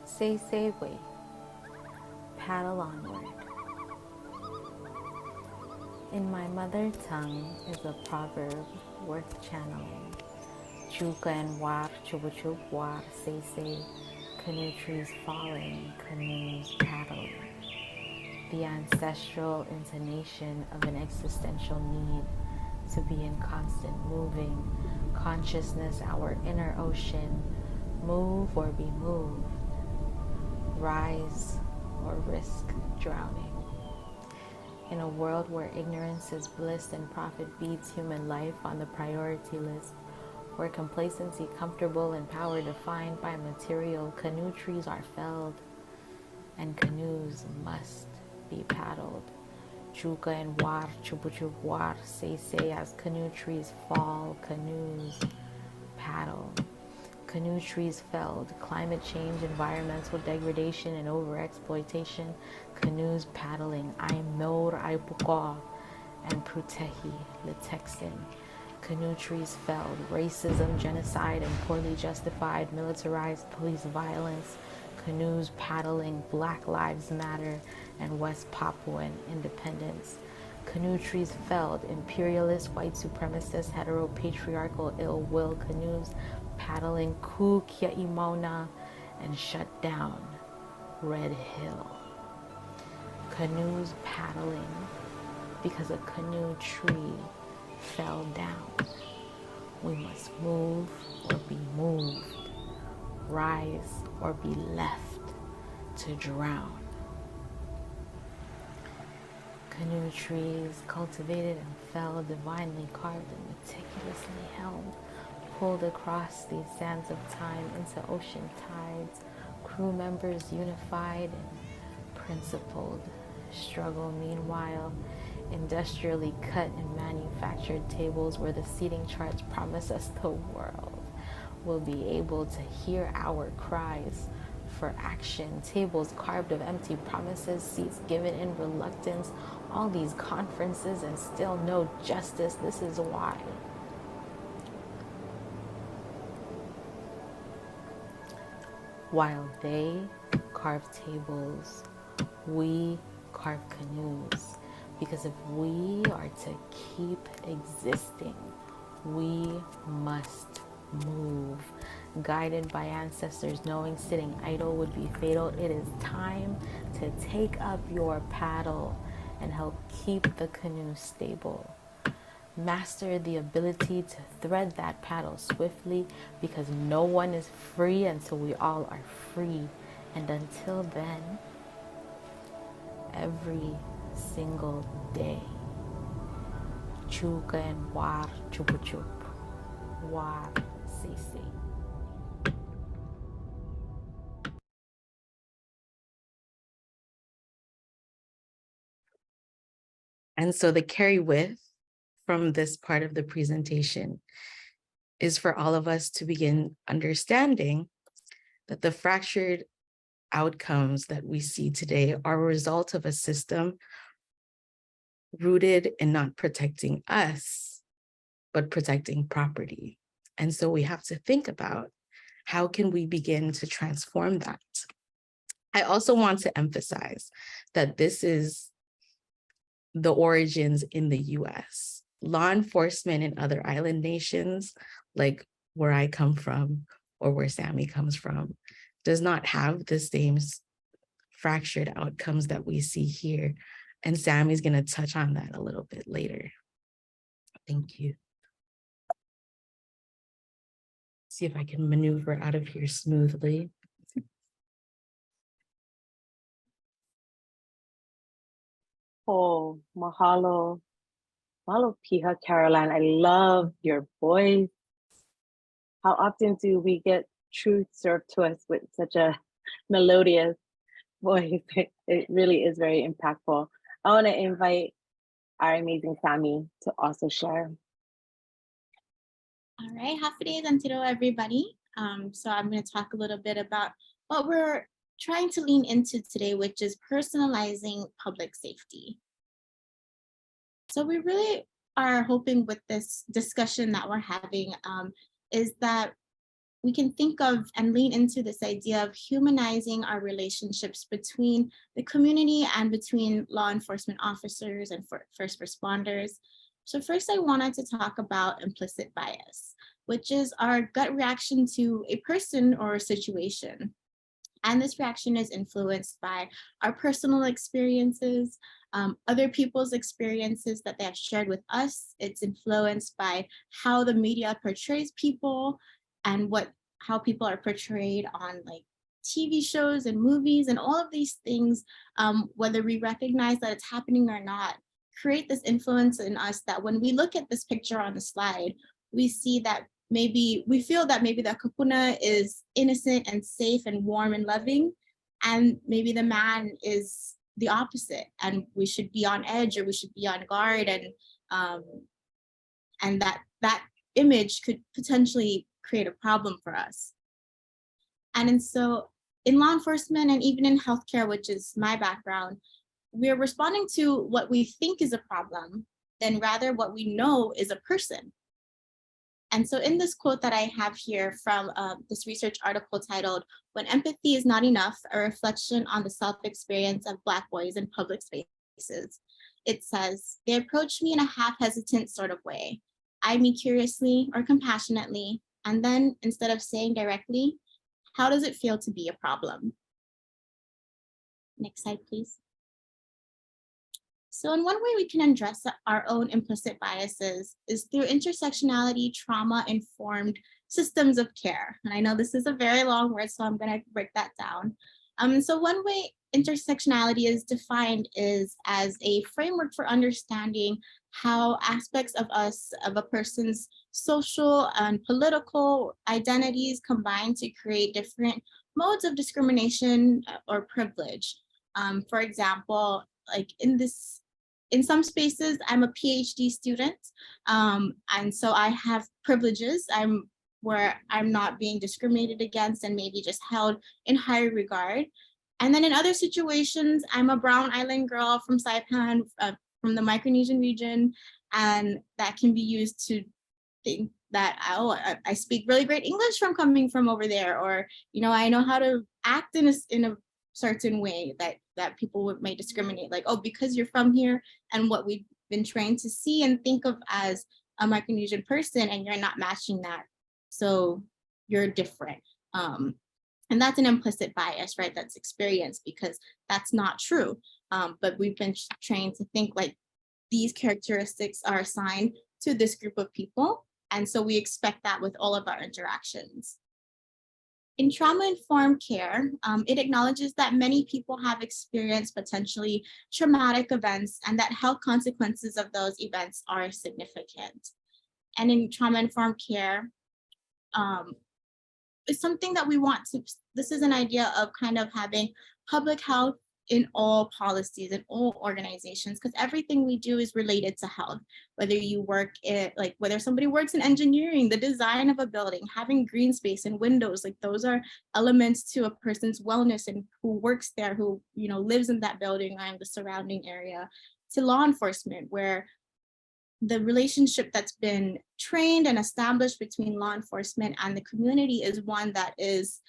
Seiseiwei, paddle onward. In my mother tongue is a proverb worth channeling. Chuka and war, chubuchuk war, seisei, canoe trees falling, canoes paddling. The ancestral intonation of an existential need to be in constant moving, consciousness, our inner ocean, move or be moved, rise or risk drowning. In a world where ignorance is bliss and profit beats human life on the priority list, where complacency, comfortable, and power defined by material, canoe trees are felled and canoes must be paddled. Chuka and war, chubuchuk war, say as canoe trees fall, canoes paddle. Canoe trees felled, climate change, environmental degradation, and overexploitation, canoes paddling, Aimor Aipuka and Prutehi Litexin. Canoe trees felled, racism, genocide, and poorly justified militarized police violence, canoes paddling, Black Lives Matter, and West Papuan independence. Canoe trees felled, imperialist, white supremacist, heteropatriarchal ill will, canoes paddling Ku Kealiʻimakamanaʻonalani and shut down Red Hill. Canoes paddling because a canoe tree fell down. We must move or be moved, rise or be left to drown. Canoe trees cultivated and fell, divinely carved and meticulously held, pulled across these sands of time into ocean tides, crew members unified and principled, struggle meanwhile, industrially cut and manufactured tables where the seating charts promise us the world will be able to hear our cries for action, tables carved of empty promises, seats given in reluctance, all these conferences and still no justice. This is why. While they carve tables, we carve canoes. Because if we are to keep existing, we must move. Guided by ancestors, knowing sitting idle would be fatal, it is time to take up your paddle and help keep the canoe stable. Master the ability to thread that paddle swiftly, because no one is free until we all are free. And until then, every single day, chuka and war chupuchup, war sisi. And so the carry with from this part of the presentation is for all of us to begin understanding that the fractured outcomes that we see today are a result of a system rooted in not protecting us, but protecting property. And so we have to think about how can we begin to transform that. I also want to emphasize that this is the origins in the US. Law enforcement in other island nations, like where I come from or where Sami comes from, does not have the same fractured outcomes that we see here. And Sami's going to touch on that a little bit later. Thank you. See if I can maneuver out of here smoothly. Oh, mahalo. Mahalo piha, Carolann. I love your voice. How often do we get truth served to us with such a melodious voice? It really is very impactful. I want to invite our amazing Sami to also share. All right, happy days and tiro everybody. So I'm going to talk a little bit about what we're trying to lean into today, which is personalizing public safety. So we really are hoping with this discussion that we're having is that we can think of and lean into this idea of humanizing our relationships between the community and between law enforcement officers and first responders. So first I wanted to talk about implicit bias, which is our gut reaction to a person or a situation. And this reaction is influenced by our personal experiences, other people's experiences that they have shared with us. It's influenced by how the media portrays people and how people are portrayed on like TV shows and movies, and all of these things, whether we recognize that it's happening or not, create this influence in us that when we look at this picture on the slide, we see that we feel that maybe the kapuna is innocent and safe and warm and loving, and maybe the man is the opposite, and we should be on edge or we should be on guard, and that image could potentially create a problem for us. And so in law enforcement and even in healthcare, which is my background, we're responding to what we think is a problem, than rather what we know is a person. And so in this quote that I have here from this research article titled, "When Empathy is Not Enough, a Reflection on the Self-Experience of Black Boys in Public Spaces," it says, "They approach me in a half-hesitant sort of way, eyed me curiously or compassionately, and then instead of saying directly, 'How does it feel to be a problem?'" Next slide, please. So in one way we can address our own implicit biases is through intersectionality, trauma-informed systems of care. And I know this is a very long word, so I'm going to break that down. So one way intersectionality is defined is as a framework for understanding how aspects of us, of a person's social and political identities combine to create different modes of discrimination or privilege. For example, like in some spaces, I'm a PhD student, and so I have privileges where I'm not being discriminated against and maybe just held in higher regard. And then in other situations, I'm a brown island girl from Saipan, from the Micronesian region, and that can be used to think that, oh, I speak really great English from coming from over there, or I know how to act in a certain way that people may discriminate, like, oh, because you're from here and what we've been trained to see and think of as a Micronesian person, and you're not matching that, so you're different. And that's an implicit bias, right? That's experienced because that's not true. But we've been trained to think like these characteristics are assigned to this group of people. And so we expect that with all of our interactions. In trauma-informed care, it acknowledges that many people have experienced potentially traumatic events and that health consequences of those events are significant. And in trauma-informed care, it's something that we want to, this is an idea of kind of having public health in all policies, in all organizations, because everything we do is related to health. Whether you work whether somebody works in engineering, the design of a building, having green space and windows, like those are elements to a person's wellness and who works there, who lives in that building and the surrounding area. to law enforcement, where the relationship that's been trained and established between law enforcement and the community is one that is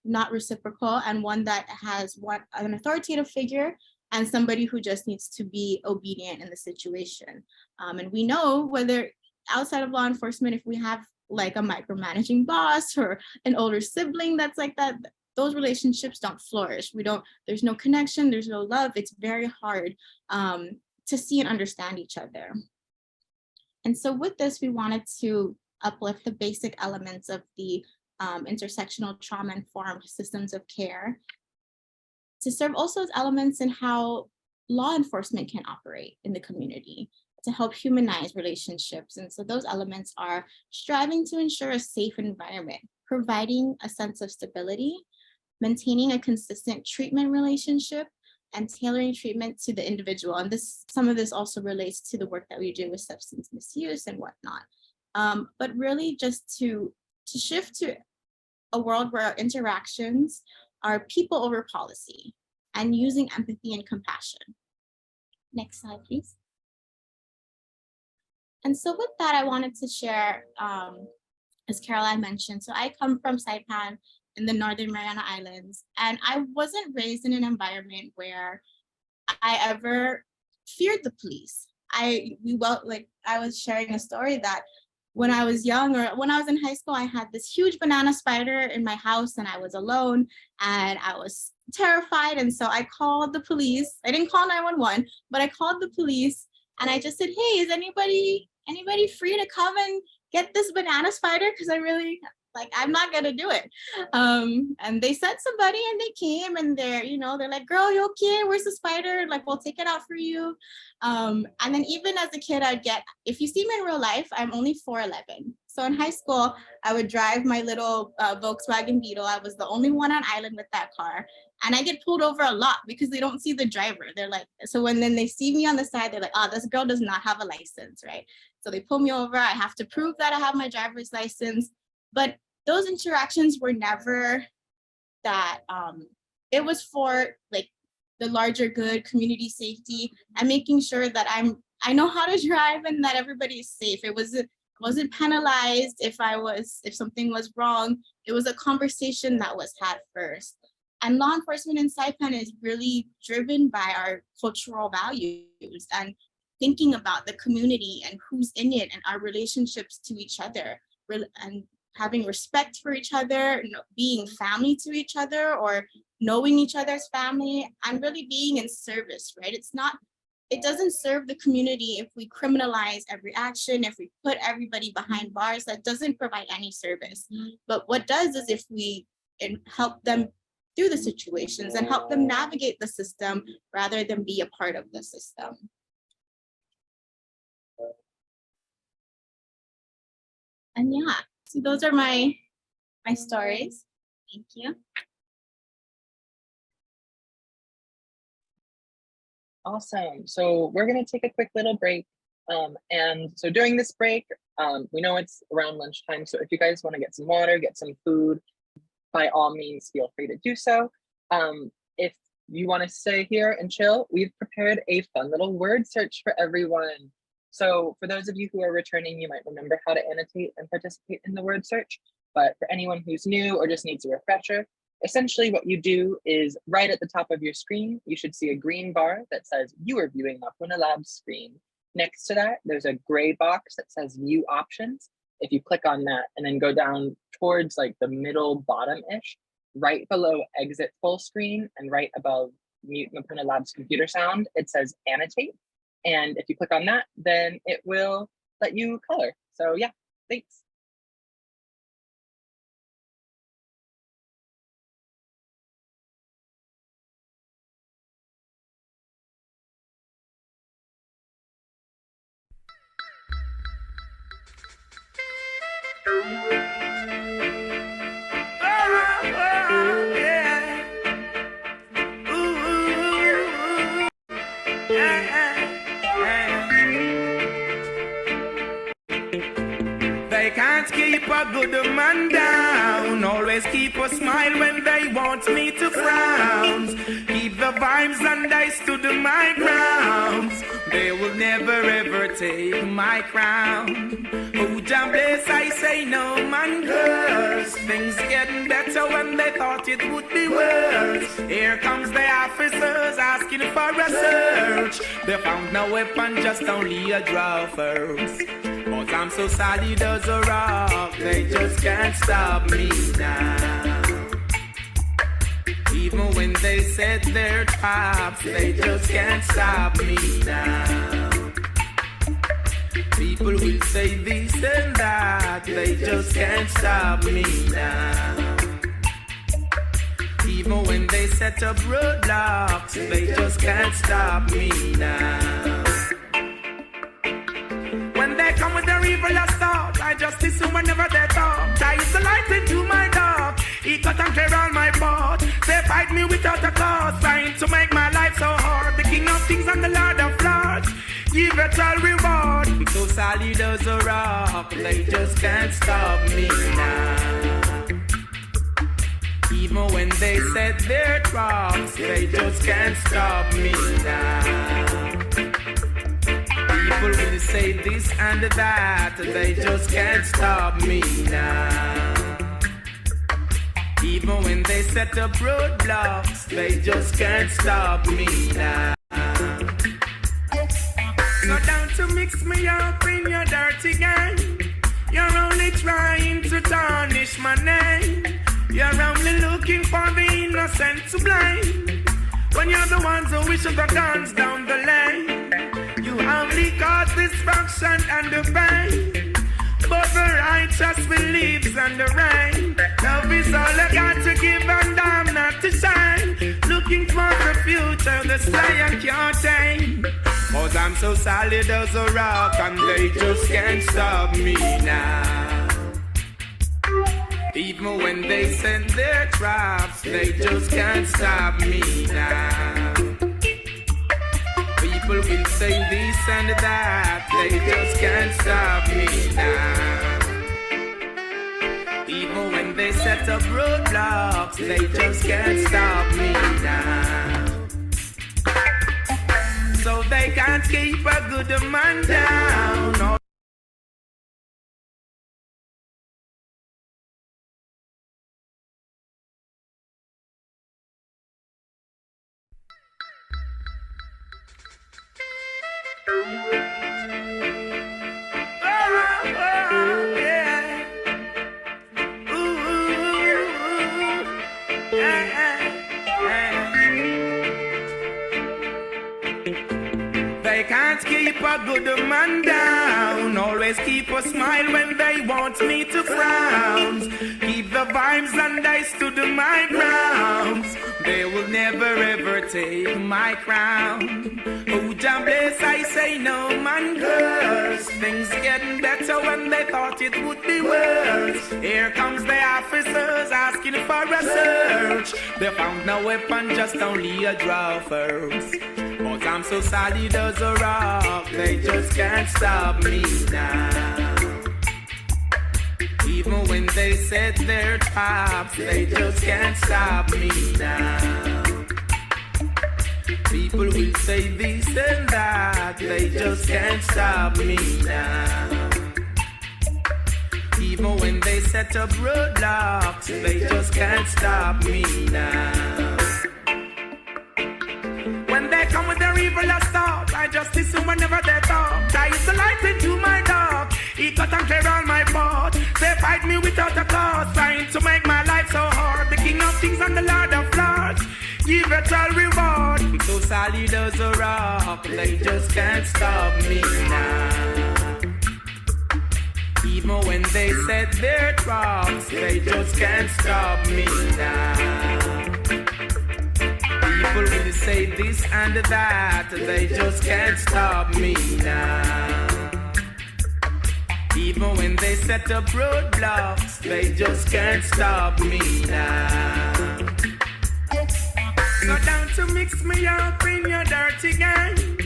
not reciprocal, and one that has an authoritative figure and somebody who just needs to be obedient in the situation. And we know, whether outside of law enforcement, if we have like a micromanaging boss or an older sibling that's like that, those relationships don't flourish. There's no connection, there's no love. It's very hard to see and understand each other. And so with this, we wanted to uplift the basic elements of the intersectional trauma-informed systems of care to serve also as elements in how law enforcement can operate in the community to help humanize relationships. And so those elements are striving to ensure a safe environment, providing a sense of stability, maintaining a consistent treatment relationship, and tailoring treatment to the individual. And some of this also relates to the work that we do with substance misuse and whatnot. But really just to shift to a world where our interactions are people over policy and using empathy and compassion. Next slide, please. And so with that, I wanted to share, as Carolann mentioned, so I come from Saipan in the Northern Mariana Islands, and I wasn't raised in an environment where I ever feared the police. I was sharing a story that when I was young, or when I was in high school, I had this huge banana spider in my house and I was alone and I was terrified. And so I called the police. I didn't call 911, but I called the police and I just said, hey, is anybody free to come and get this banana spider? Because I really, I'm not gonna do it. And they sent somebody and they came and they're like, girl, you okay? Where's the spider? Like, we'll take it out for you. And then even as a kid, if you see me in real life, I'm only 4'11". So in high school, I would drive my little Volkswagen Beetle. I was the only one on island with that car. And I get pulled over a lot because they don't see the driver. They're like, so when then they see me on the side, they're like, oh, this girl does not have a license, right? So they pull me over. I have to prove that I have my driver's license. But those interactions were never that, it was for like the larger good, community safety, and making sure that I know how to drive and that everybody is safe. It wasn't penalized if something was wrong. It was a conversation that was had first. And law enforcement in Saipan is really driven by our cultural values and thinking about the community and who's in it and our relationships to each other, and having respect for each other, being family to each other or knowing each other's family, and really being in service, right? It doesn't serve the community if we criminalize every action, if we put everybody behind bars. That doesn't provide any service. But what does is if we help them through the situations and help them navigate the system rather than be a part of the system. And yeah, so those are my stories. Thank you. Awesome. So we're going to take a quick little break. And so during this break, we know it's around lunchtime. So if you guys want to get some water, get some food, by all means, feel free to do so. If you want to stay here and chill, we've prepared a fun little word search for everyone. So for those of you who are returning, you might remember how to annotate and participate in the word search. But for anyone who's new or just needs a refresher, essentially what you do is right at the top of your screen, you should see a green bar that says you are viewing Māpuna Lab's screen. Next to that, there's a gray box that says view options. If you click on that and then go down towards like the middle bottom-ish, right below exit full screen and right above mute Māpuna Lab's computer sound, it says annotate. And if you click on that, then it will let you color. So yeah, thanks. They can't keep a good man down. Always keep a smile when they want me to frown. Keep the vibes and I stood my grounds. They will never ever take my crown. Oh, Jah bless, I say no man curse. Things getting better when they thought it would be worse. Here comes the officers asking for a search. They found no weapon, just only a draw first. But I'm so solid as a rock, they just can't stop me now. Even when they set their traps, they just can't stop me now. People will say this and that, they just can't stop me now. Even when they set up roadblocks, they just can't stop me now. When they come with their evil thoughts, I just listen whenever they talk. I is the light into my dark. He cut and clear all my path. They fight me without a cause, trying to make my life so hard. The King of Kings and the Lord of Lords, give it all reward. So solid as a rock, they just can't stop me now. Even when they set their traps, they just can't stop me now. People will say this and that, they just can't stop me now. Even when they set up roadblocks, they just can't stop me now. So down to mix me up in your dirty game. You're only trying to tarnish my name. You're only looking for the innocent to blame, when you're the ones who wish the guns down the lane. You only cause destruction and the pain, but the righteous believes in the rain. Love is all I got to give and I'm not to shine. Looking for the future, the sky I can't tame. Cause I'm so solid as a rock and they just can't stop me now. Even when they set their traps, they just can't stop me now. People will say this and that, they just can't stop me now. Even when they set up roadblocks, they just can't stop me now. So they can't keep a good man down. They can't keep a good man down. Always keep a smile when they want me to frown. Keep the vibes and I stood my grounds. They will never ever take my crown. Oh, Jah bless, I say no man curse. Things getting better when they thought it would be worse. Here comes the officers asking for a search. They found no weapon, just only a draw first. But I'm so solid as a rock, they just can't stop me now. Even when they set their traps, they just can't stop me now. People will say this and that, they just can't stop me now. Even when they set up roadblocks, they just can't stop me now. When they come with their evil thoughts, I just listen whenever they talk. I is the light into my dark. He cut and clear all my path. They fight me without a cause, trying to make my life so hard. The King of Kings and the Lord of Lords, give it all reward. So solid as a rock, they just can't stop me now. Even when they set their traps, they just can't stop me now. People will say this and that, they just can't stop me now. Even when they set up roadblocks, they just can't stop me now. So down to mix me up in your dirty game.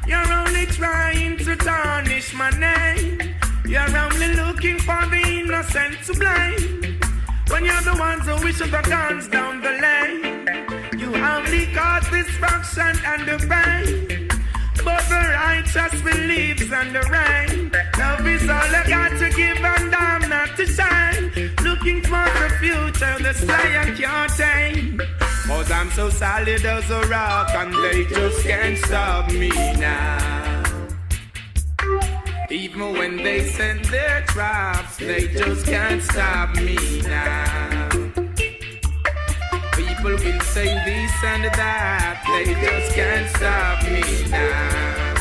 You're only trying to tarnish my name. You're only looking for the innocent to blame. When you're the ones who wish the guns down the lane. You only cause destruction and the pain. But the righteous believes in the rain. Love is all I got to give and I'm not to shine. Looking for the future, the sky I can't tame. Cause I'm so solid as a rock and they just can't stop me now. Even when they send their traps, they just can't stop me now. People will say this and that, they just can't stop me now.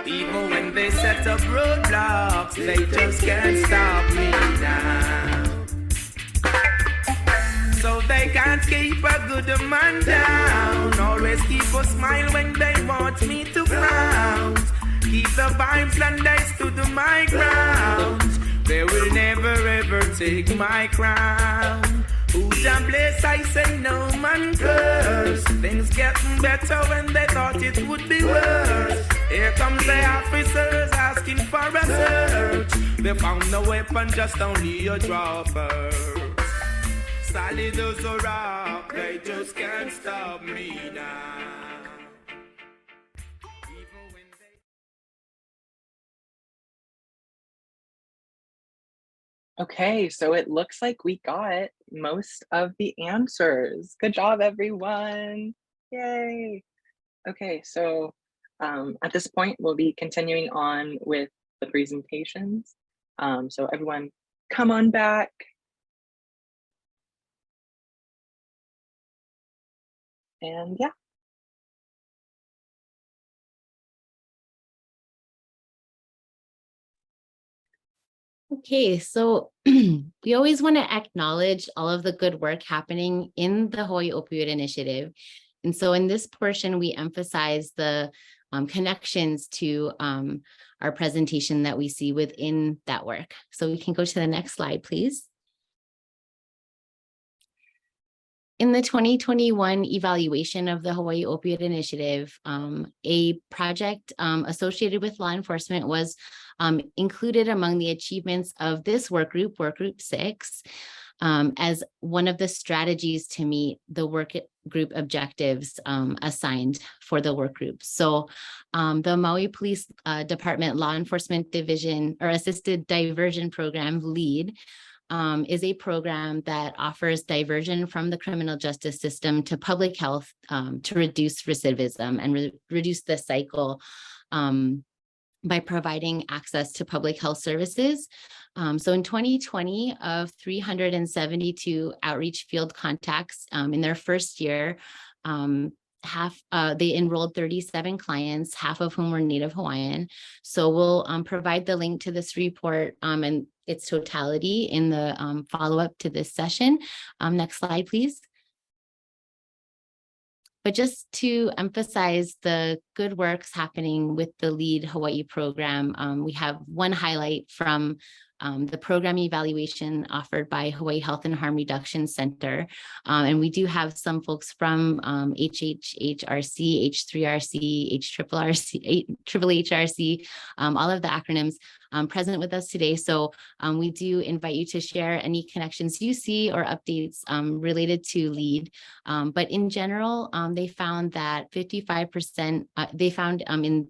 Even when they set up roadblocks, they just can't stop me now. So they can't keep a good man down. Always keep a smile when they want me to frown. Keep the vibes and I stood my ground. They will never ever take my crown. Who's a place I say no man curse. Things getting better when they thought it would be worse. Here comes the officers asking for a search. They found no weapon, just only a dropper. Solid as a rock, they just can't stop me now. Okay, so it looks like we got most of the answers. Good job, everyone. Yay. Okay, so at this point, we'll be continuing on with the presentations. So everyone, come on back. And yeah. Okay, so we always want to acknowledge all of the good work happening in the Hawaii Opioid Initiative. And so in this portion, we emphasize the connections to our presentation that we see within that work. So we can go to the next slide, please. In the 2021 evaluation of the Hawaii Opioid Initiative, a project associated with law enforcement was included among the achievements of this work group 6, as one of the strategies to meet the work group objectives assigned for the work group. So the Maui Police Department Law Enforcement Division or Assisted Diversion Program LEAD is a program that offers diversion from the criminal justice system to public health to reduce recidivism and reduce the cycle by providing access to public health services. So in 2020, of 372 outreach field contacts in their first year, they enrolled 37 clients, half of whom were Native Hawaiian. So we'll provide the link to this report and its totality in the follow-up to this session. Next slide, please. But just to emphasize the good works happening with the LEAD Hawaii program, we have one highlight from the program evaluation offered by Hawaii Health and Harm Reduction Center. And we do have some folks from HHRC, H3RC, HRRC, all of the acronyms present with us today. So we do invite you to share any connections you see or updates related to LEAD. But in general, they found that 55%, they found in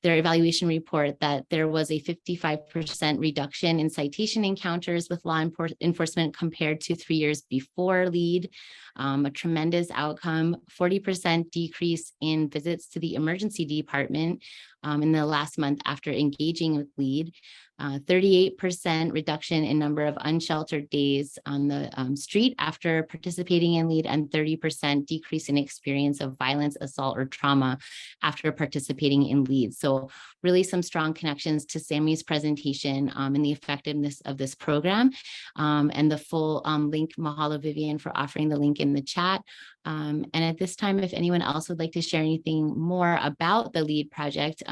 their evaluation report that there was a 55% reduction in citation encounters with law enforcement compared to 3 years before LEAD, a tremendous outcome, 40% decrease in visits to the emergency department in the last month after engaging with LEAD, 38% reduction in number of unsheltered days on the street after participating in LEAD, and 30% decrease in experience of violence, assault, or trauma after participating in LEAD. So really some strong connections to Sami's presentation and the effectiveness of this program. And the full link, mahalo Vivian for offering the link in the chat. And at this time, if anyone else would like to share anything more about the LEAD project,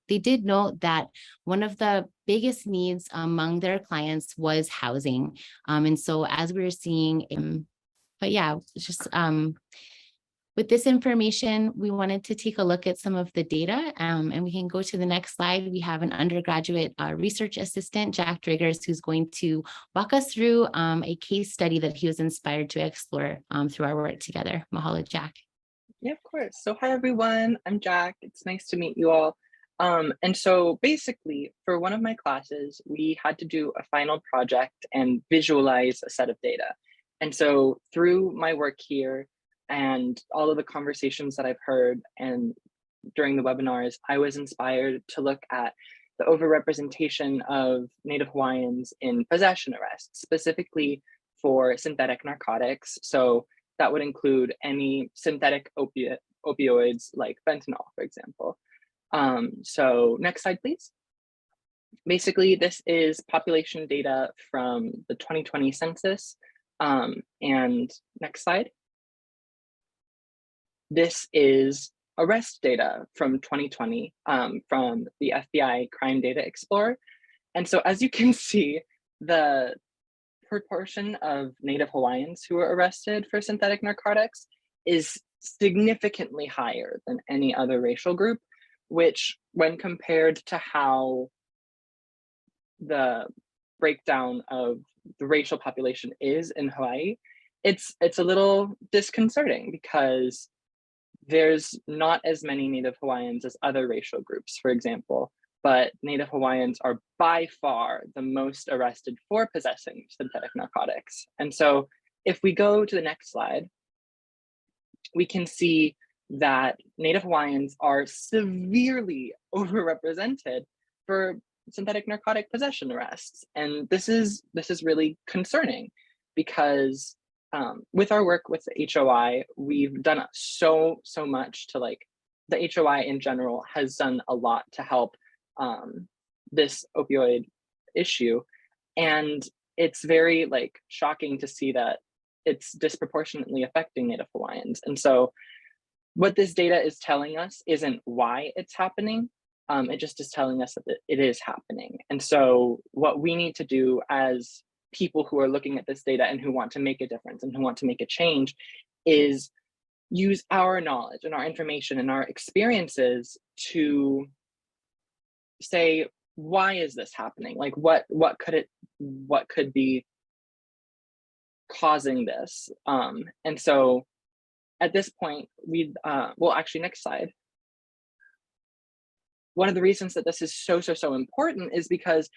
they did note that one of the biggest needs among their clients was housing. And so as we're seeing, but yeah, just With this information, we wanted to take a look at some of the data, and we can go to the next slide. We have an undergraduate research assistant, Jack Driggers, who's going to walk us through a case study that he was inspired to explore through our work together. Mahalo, Jack. Yeah, of course. So hi, everyone. I'm Jack. It's nice to meet you all. And so basically, for one of my classes, we had to do a final project and visualize a set of data. And so through my work here, and all of the conversations that I've heard and during the webinars, I was inspired to look at the overrepresentation of Native Hawaiians in possession arrests, specifically for synthetic narcotics. So that would include any synthetic opioids like fentanyl, for example. So next slide, please. Basically, this is population data from the 2020 census. And next slide. This is arrest data from 2020 from the FBI Crime Data Explorer. And so as you can see, the proportion of Native Hawaiians who were arrested for synthetic narcotics is significantly higher than any other racial group, which when compared to how the breakdown of the racial population is in Hawaii, it's a little disconcerting because there's not as many Native Hawaiians as other racial groups, for example, but Native Hawaiians are by far the most arrested for possessing synthetic narcotics. And so if we go to the next slide, we can see that Native Hawaiians are severely overrepresented for synthetic narcotic possession arrests. And this is really concerning because with our work with the HOI, we've done so much to the HOI in general has done a lot to help this opioid issue. And it's very shocking to see that it's disproportionately affecting Native Hawaiians. And so what this data is telling us isn't why it's happening. It just is telling us that it is happening. And so what we need to do as people who are looking at this data and who want to make a difference and who want to make a change is use our knowledge and our information and our experiences to say, why is this happening? What could be causing this? And so at this point, well, actually, next slide. One of the reasons that this is so important is because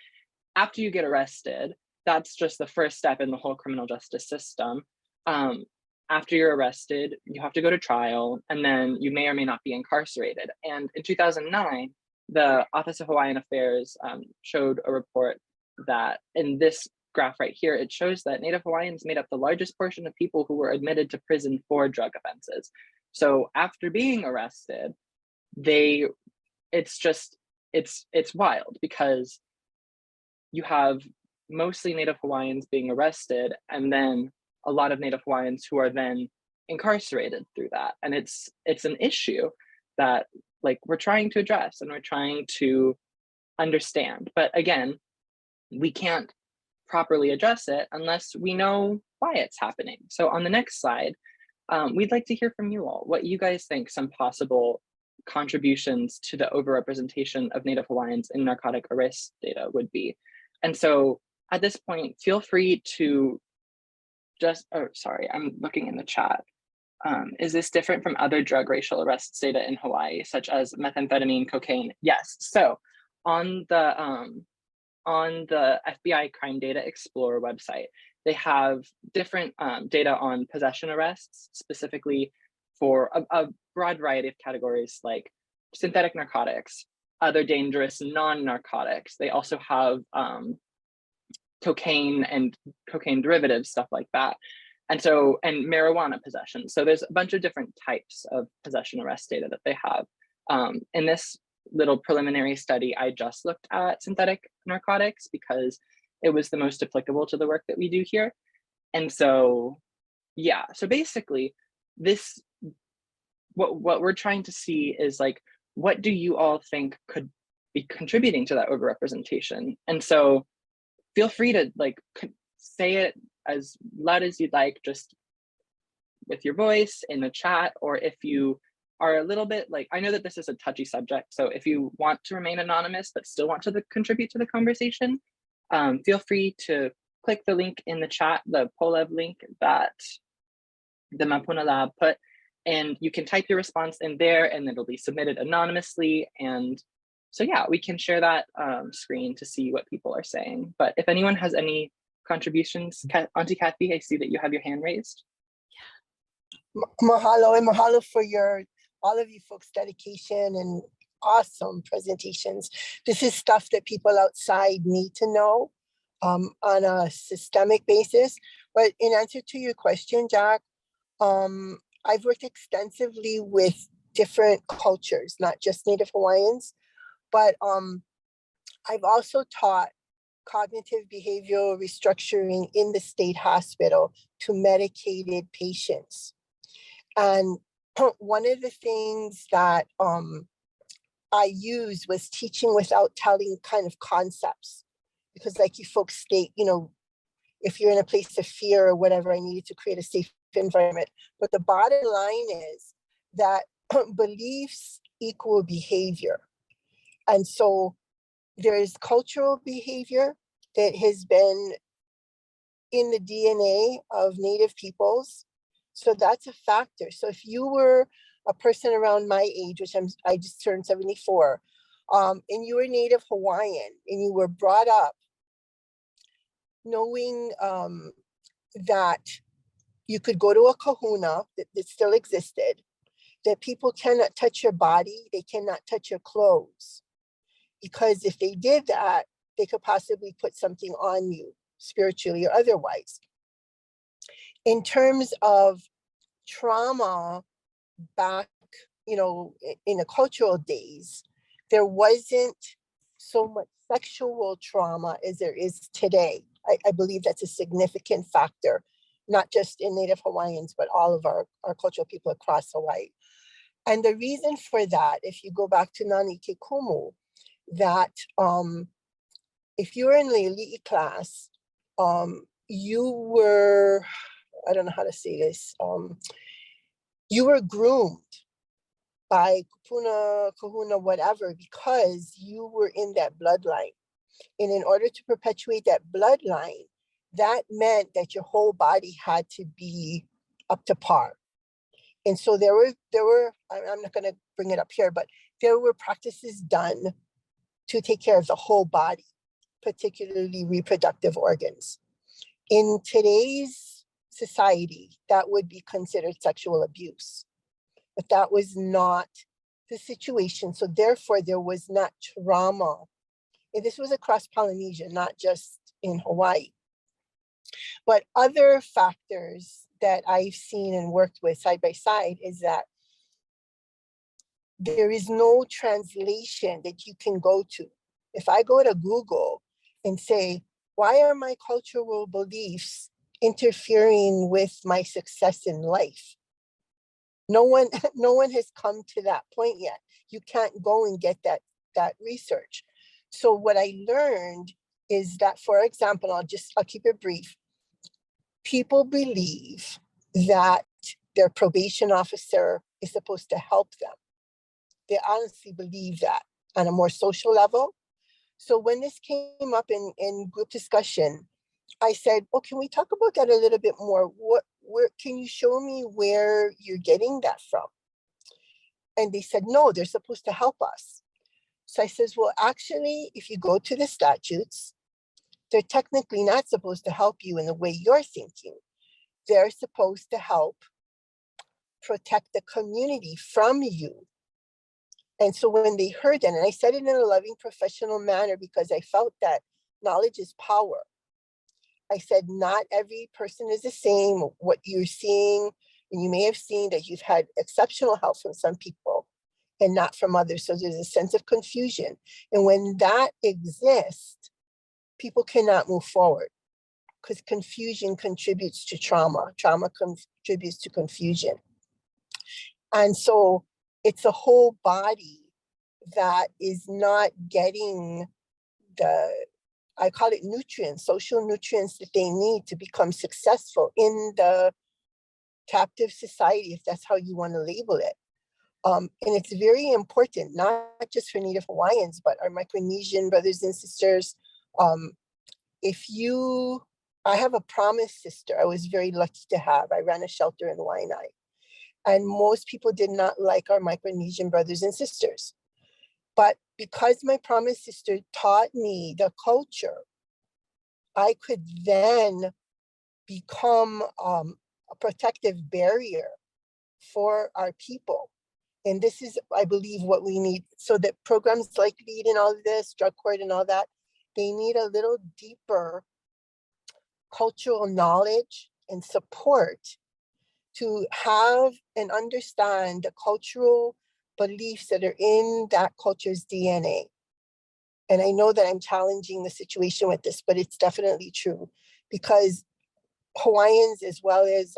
after you get arrested, that's just the first step in the whole criminal justice system. After you're arrested, you have to go to trial, and then you may or may not be incarcerated. And in 2009, the Office of Hawaiian Affairs showed a report that in this graph right here, it shows that Native Hawaiians made up the largest portion of people who were admitted to prison for drug offenses. So after being arrested, it's wild because you have mostly Native Hawaiians being arrested and then a lot of Native Hawaiians who are then incarcerated through that. And it's an issue that we're trying to address and we're trying to understand. But again, we can't properly address it unless we know why it's happening. So on the next slide, we'd like to hear from you all, what you guys think some possible contributions to the overrepresentation of Native Hawaiians in narcotic arrest data would be. And so at this point, feel free to I'm looking in the chat. Is this different from other drug racial arrests data in Hawaii, such as methamphetamine, cocaine? Yes. So on the FBI Crime Data Explorer website, they have different data on possession arrests, specifically for a broad variety of categories like synthetic narcotics, other dangerous non-narcotics. They also have cocaine and cocaine derivatives, stuff like that. And marijuana possession. So there's a bunch of different types of possession arrest data that they have. In this little preliminary study, I just looked at synthetic narcotics because it was the most applicable to the work that we do here. And so, yeah, so basically what we're trying to see is what do you all think could be contributing to that overrepresentation? And so feel free to say it as loud as you'd like, just with your voice in the chat, or if you are a little bit like, I know that this is a touchy subject, so if you want to remain anonymous but still want to contribute to the conversation, feel free to click the link in the chat, the Po'olab link that the Māpuna Lab put, and you can type your response in there and it'll be submitted anonymously. And so yeah, we can share that screen to see what people are saying. But if anyone has any contributions, Auntie Kathy, I see that you have your hand raised. Mahalo, and mahalo for all of you folks' dedication and awesome presentations. This is stuff that people outside need to know on a systemic basis. But in answer to your question, Jack, I've worked extensively with different cultures, not just Native Hawaiians, but I've also taught cognitive behavioral restructuring in the state hospital to medicated patients. And one of the things that I used was teaching without telling kind of concepts, because like you folks state, you know, if you're in a place of fear or whatever, I needed to create a safe environment. But the bottom line is that beliefs equal behavior. And so there's cultural behavior that has been in the DNA of Native peoples. So that's a factor. So if you were a person around my age, which I just turned 74, and you were Native Hawaiian and you were brought up knowing that you could go to a kahuna that still existed, that people cannot touch your body, they cannot touch your clothes. Because if they did that, they could possibly put something on you, spiritually or otherwise. In terms of trauma back, you know, in the cultural days, there wasn't so much sexual trauma as there is today. I believe that's a significant factor, not just in Native Hawaiians, but all of our cultural people across Hawaii. And the reason for that, if you go back to Nani Ke Kumu, that if you were in the elite class, you were, I don't know how to say this, you were groomed by kupuna, kahuna, whatever, because you were in that bloodline. And in order to perpetuate that bloodline, that meant that your whole body had to be up to par. And so there were, I'm not gonna bring it up here, but there were practices done to take care of the whole body, particularly reproductive organs. In today's society, that would be considered sexual abuse, but that was not the situation. So therefore there was not trauma. And this was across Polynesia, not just in Hawaii. But other factors that I've seen and worked with side by side is that there is no translation that you can go to. If I go to Google and say, why are my cultural beliefs interfering with my success in life? No one has come to that point yet. You can't go and get that research. So what I learned is that, for example, I'll keep it brief. People believe that their probation officer is supposed to help them. They honestly believe that on a more social level. So when this came up in group discussion, I said, well, can we talk about that a little bit more? Where can you show me where you're getting that from? And they said, no, they're supposed to help us. So I says, well, actually, if you go to the statutes, they're technically not supposed to help you in the way you're thinking. They're supposed to help protect the community from you. And so when they heard that, and I said it in a loving professional manner because I felt that knowledge is power. I said, not every person is the same. What you're seeing, and you may have seen that you've had exceptional help from some people and not from others. So there's a sense of confusion. And when that exists, people cannot move forward because confusion contributes to trauma. Trauma contributes to confusion. And so it's a whole body that is not getting I call it nutrients, social nutrients that they need to become successful in the captive society, if that's how you want to label it. And it's very important, not just for Native Hawaiians, but our Micronesian brothers and sisters. I have a promise sister I was very lucky to have. I ran a shelter in Waianae. And most people did not like our Micronesian brothers and sisters. But because my promise sister taught me the culture, I could then become a protective barrier for our people. And this is, I believe, what we need. So that programs like LEAD and all of this, drug court and all that, they need a little deeper cultural knowledge and support to have and understand the cultural beliefs that are in that culture's DNA. And I know that I'm challenging the situation with this, but it's definitely true, because Hawaiians, as well as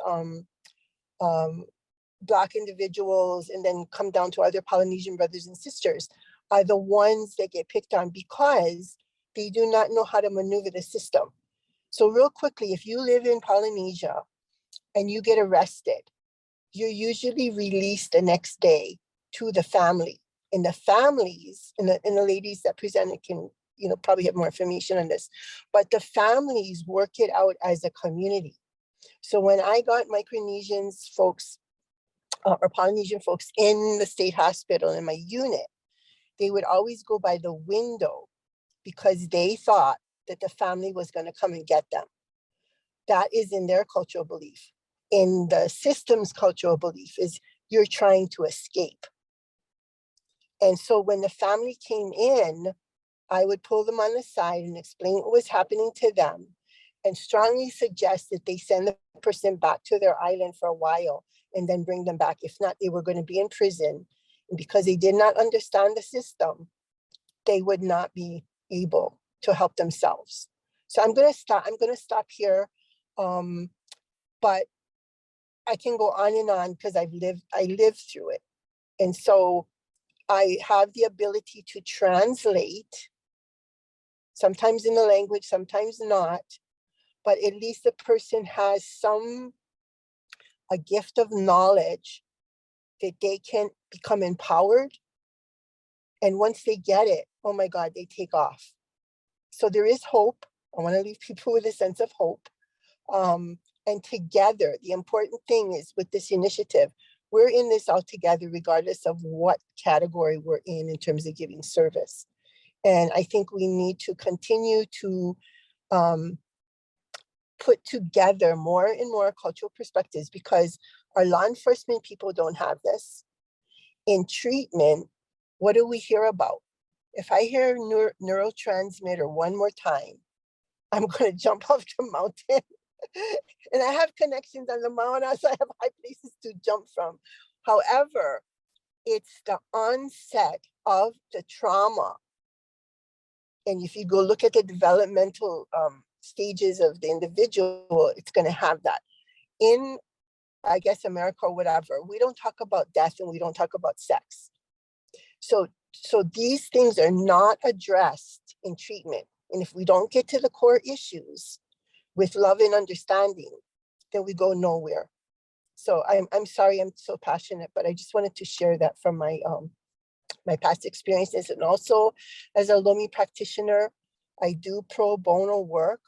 Black individuals, and then come down to other Polynesian brothers and sisters, are the ones that get picked on because they do not know how to maneuver the system. So real quickly, if you live in Polynesia and you get arrested, you're usually released the next day to the family. And the families, and the ladies that presented can, probably have more information on this, but the families work it out as a community. So when I got Micronesians folks, or Polynesian folks in the state hospital in my unit, they would always go by the window because they thought that the family was going to come and get them. That is in their cultural belief. In the system's cultural belief is you're trying to escape. And so when the family came in, I would pull them on the side and explain what was happening to them, and strongly suggest that they send the person back to their island for a while and then bring them back. If not, they were going to be in prison. And because they did not understand the system, they would not be able to help themselves. So I'm going to stop here. But I can go on and on because I lived through it. And so I have the ability to translate, sometimes in the language, sometimes not, but at least the person has a gift of knowledge that they can become empowered. And once they get it, oh my God, they take off. So there is hope. I want to leave people with a sense of hope. And together, the important thing is with this initiative, we're in this all together, regardless of what category we're in terms of giving service. And I think we need to continue to put together more and more cultural perspectives, because our law enforcement people don't have this. In treatment, what do we hear about? If I hear neurotransmitter one more time, I'm going to jump off the mountain. And I have connections on the mountain, so I have high places to jump from. However, it's the onset of the trauma. And if you go look at the developmental stages of the individual, it's going to have that. In, I guess, America or whatever, we don't talk about death and we don't talk about sex. So these things are not addressed in treatment. And if we don't get to the core issues with love and understanding, then we go nowhere. So I'm sorry I'm so passionate, but I just wanted to share that from my my past experiences. And also, as a Lomi practitioner, I do pro bono work,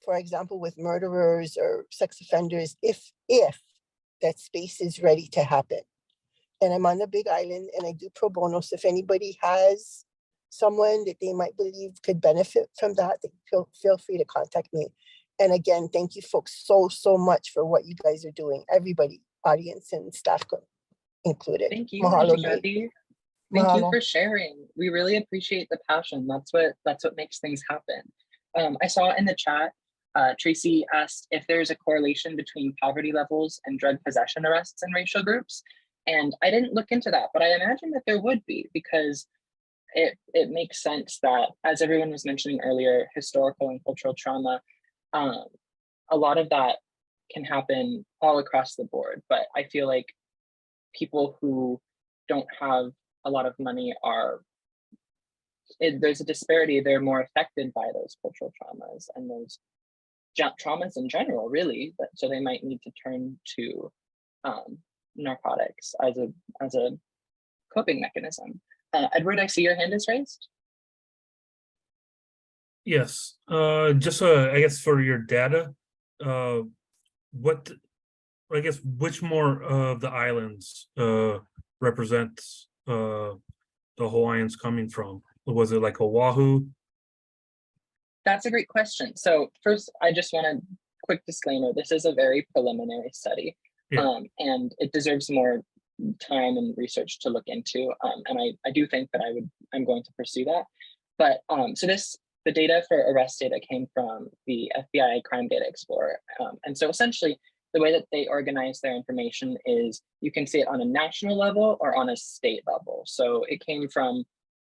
for example, with murderers or sex offenders, if that space is ready to happen. And I'm on the Big Island and I do pro bono. So if anybody has someone that they might believe could benefit from that, feel free to contact me. And again, thank you folks so much for what you guys are doing. Everybody, audience and staff included. Thank you, Mahalo. Kathy. Thank you for sharing. We really appreciate the passion. That's what makes things happen. I saw in the chat, Tracy asked if there's a correlation between poverty levels and drug possession arrests in racial groups. And I didn't look into that, but I imagine that there would be, because it makes sense that, as everyone was mentioning earlier, historical and cultural trauma, a lot of that can happen all across the board. But I feel like people who don't have a lot of money there's a disparity. They're more affected by those cultural traumas and those traumas in general, really. But so they might need to turn to narcotics as a coping mechanism. Edward, I see your hand is raised. Yes, just I guess for your data, what, I guess, which more of the islands represents the Hawaiians coming from? Was it like Oahu? That's a great question. So first, I just want a quick disclaimer. This is a very preliminary study, and it deserves more time and research to look into. And I do think that I'm going to pursue that. But so the data for arrest data came from the FBI Crime Data Explorer. And so essentially, the way that they organize their information is you can see it on a national level or on a state level. So it came from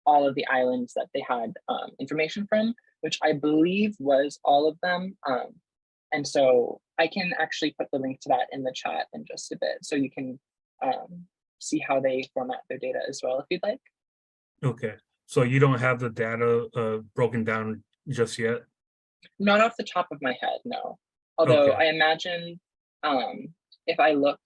all of the islands that they had information from, which I believe was all of them. And so I can actually put the link to that in the chat in just a bit, so you can see how they format their data as well, if you'd like. Okay, so you don't have the data broken down just yet? Not off the top of my head, no. Although I imagine if I look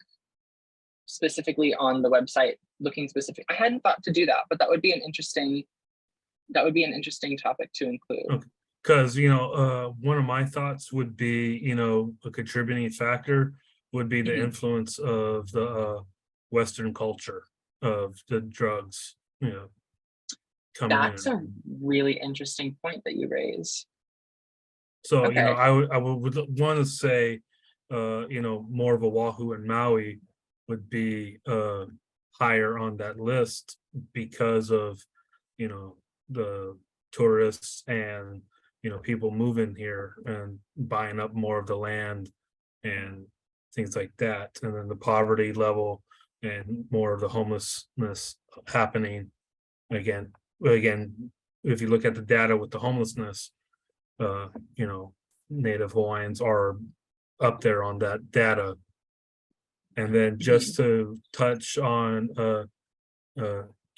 specifically on the website, looking specific, I hadn't thought to do that, but that would be an interesting topic to include. Okay. Because, you know, one of my thoughts would be, you know, a contributing factor would be the influence of the Western culture of the drugs, you know, coming in. That's a really interesting point that you raise. So, you know, I would want to say, you know, more of Oahu and Maui would be higher on that list because of, you know, the tourists and, you know, people moving here and buying up more of the land and things like that. And then the poverty level and more of the homelessness happening. Again, if you look at the data with the homelessness, you know, Native Hawaiians are up there on that data. And then just to touch on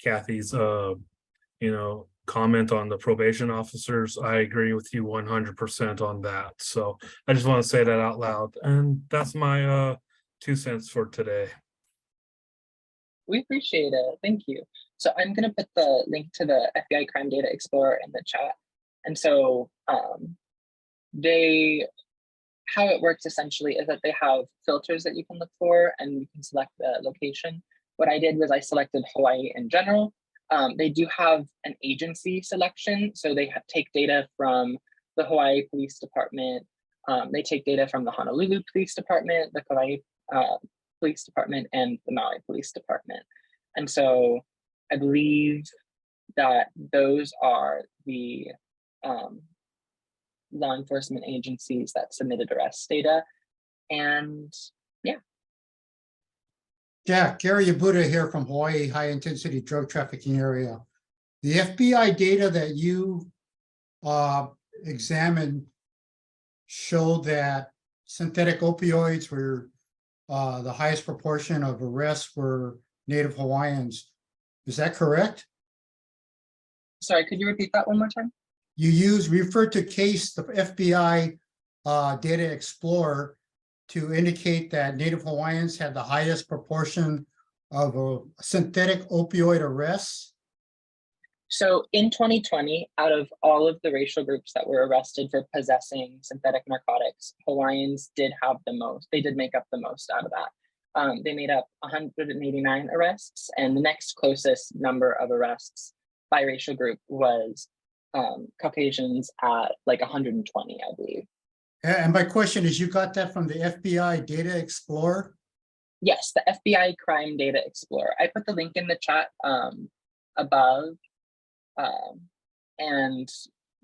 Kathy's, you know, comment on the probation officers, I agree with you 100% on that. So I just want to say that out loud. And that's my 2 cents for today. We appreciate it. Thank you. So I'm going to put the link to the FBI Crime Data Explorer in the chat. And so how it works essentially is that they have filters that you can look for and you can select the location. What I did was I selected Hawaii in general. They do have an agency selection. So they take data from the Hawaii Police Department. They take data from the Honolulu Police Department, the Kauai Police Department, and the Maui Police Department. And so I believe that those are the law enforcement agencies that submitted arrest data. And yeah, Gary Yabuda here from Hawaii High Intensity Drug Trafficking Area. The FBI data that you examined showed that synthetic opioids were the highest proportion of arrests were Native Hawaiians. Is that correct? Sorry, could you repeat that one more time? You referred to case the FBI Data Explorer to indicate that Native Hawaiians had the highest proportion of synthetic opioid arrests. So in 2020, out of all of the racial groups that were arrested for possessing synthetic narcotics, Hawaiians did have the most. They did make up the most out of that. They made up 189 arrests, and the next closest number of arrests by racial group was Caucasians at like 120, I believe. And my question is, you got that from the FBI Data Explorer? Yes, the FBI Crime Data Explorer. I put the link in the chat above, and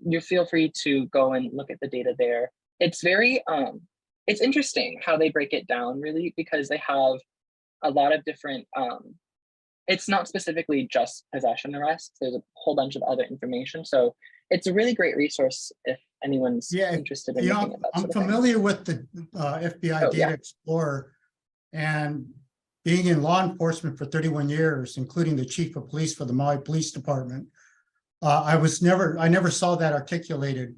you feel free to go and look at the data there. It's very, it's interesting how they break it down, really, because they have a lot of different, it's not specifically just possession arrests. There's a whole bunch of other information. So it's a really great resource if anyone's interested in looking at that. I'm familiar with the FBI Data Explorer, and being in law enforcement for 31 years, including the chief of police for the Maui Police Department. I never saw that articulated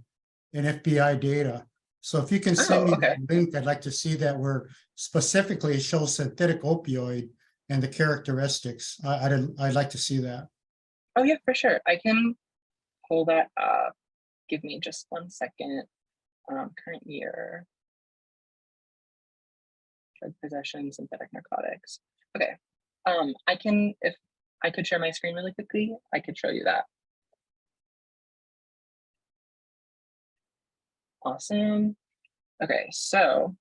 in FBI data. So if you can send me okay. that link, I'd like to see that where specifically it shows synthetic opioid and the characteristics. I'd like to see that. Oh yeah, for sure. I can pull that up. Give me just 1 second. Current year. Drug possession, synthetic narcotics. Okay. I can, if I could share my screen really quickly, I could show you that. Awesome. Okay, so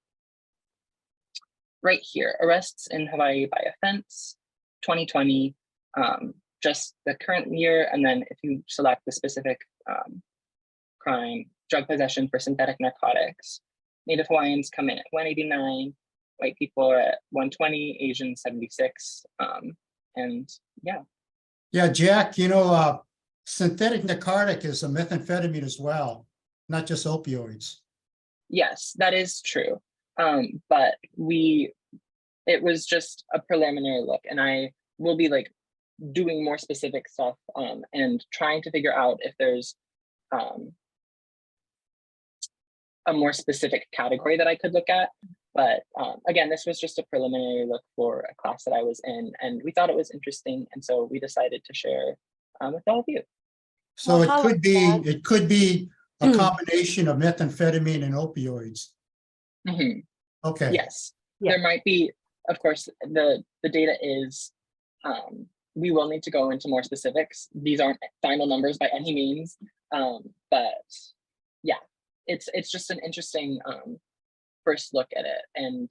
right here, arrests in Hawaii by offense, 2020, just the current year, and then if you select the specific crime, drug possession for synthetic narcotics, Native Hawaiians come in at 189, white people are at 120, Asians 76, and yeah. Yeah, Jack, synthetic narcotic is a methamphetamine as well, not just opioids. Yes, that is true. But it was just a preliminary look, and I will be like doing more specific stuff and trying to figure out if there's a more specific category that I could look at. But again, this was just a preliminary look for a class that I was in, and we thought it was interesting, and so we decided to share with all of you. So it could be a combination of methamphetamine and opioids. Mm-hmm. Okay. Yes, there might be, of course, the data is, we will need to go into more specifics. These aren't final numbers by any means, but yeah, it's just an interesting first look at it, and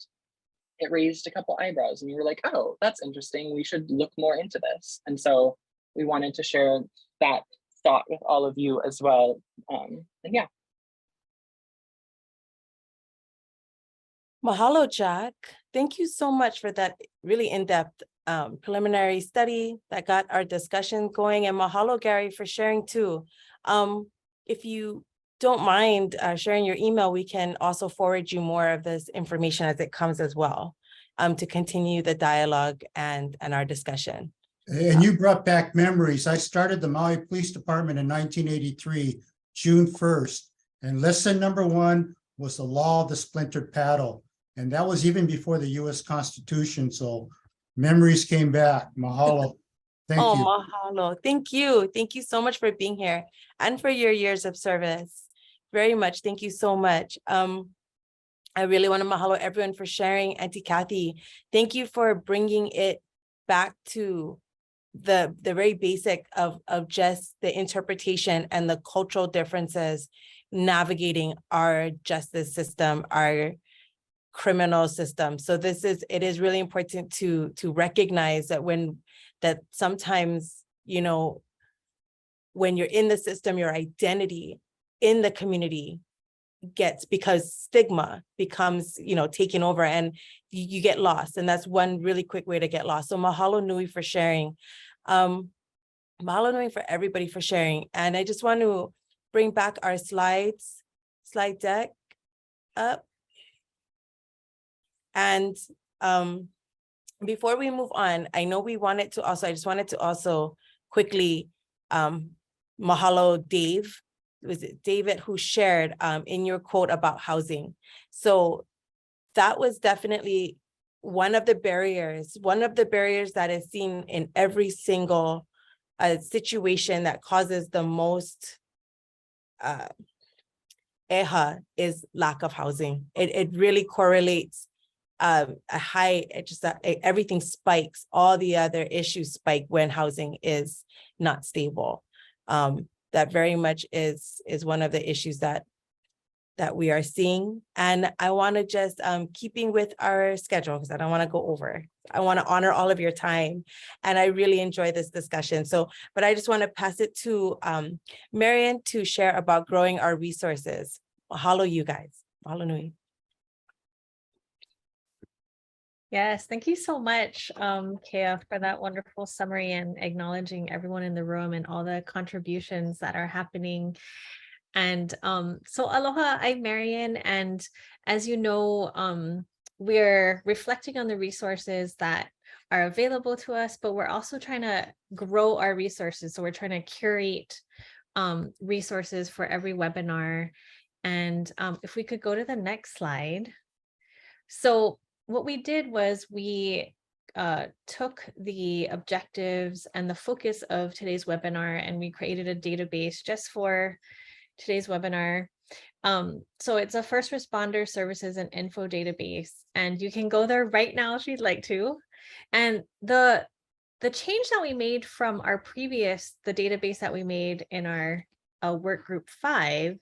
it raised a couple eyebrows, and we were like, oh, that's interesting. We should look more into this. And so we wanted to share that thought with all of you as well. And yeah. Mahalo, Jack. Thank you so much for that really in-depth preliminary study that got our discussion going. And mahalo, Gary, for sharing too. If you don't mind sharing your email, we can also forward you more of this information as it comes as well, to continue the dialogue and our discussion. And you brought back memories. I started the Maui Police Department in 1983, June 1st. And lesson number 1 was the law of the splintered paddle. And that was even before the US Constitution. So memories came back. Mahalo. Thank you. Mahalo. Thank you. Thank you so much for being here and for your years of service. Very much. Thank you so much. I really want to mahalo everyone for sharing. Auntie Kathy, thank you for bringing it back to the very basic of just the interpretation and the cultural differences navigating our justice system, our criminal system. So it is really important to recognize that sometimes, when you're in the system, your identity in the community because stigma becomes, taken over, and you get lost. And that's one really quick way to get lost. So mahalo nui for sharing. Mahalo nui for everybody for sharing. And I just want to bring back our slide deck up. And before we move on, I know I just wanted to also quickly mahalo Dave. Was it David who shared in your quote about housing? So that was definitely one of the barriers that is seen in every single situation that causes the most eha is lack of housing. It really correlates everything spikes, all the other issues spike when housing is not stable. That very much is one of the issues that we are seeing. And I want to just, keeping with our schedule, because I don't want to go over, I want to honor all of your time. And I really enjoy this discussion. But I just want to pass it to Marion to share about growing our resources. Mahalo, you guys. Mahalo nui. Yes, thank you so much, Kea, for that wonderful summary and acknowledging everyone in the room and all the contributions that are happening. And so aloha, I'm Marion, and as you know, we're reflecting on the resources that are available to us, but we're also trying to grow our resources. So we're trying to curate resources for every webinar And if we could go to the next slide. So what we did was we took the objectives and the focus of today's webinar, and we created a database just for today's webinar. So it's a first responder services and info database, and you can go there right now if you'd like to. And the change that we made from our the database that we made in our work group 5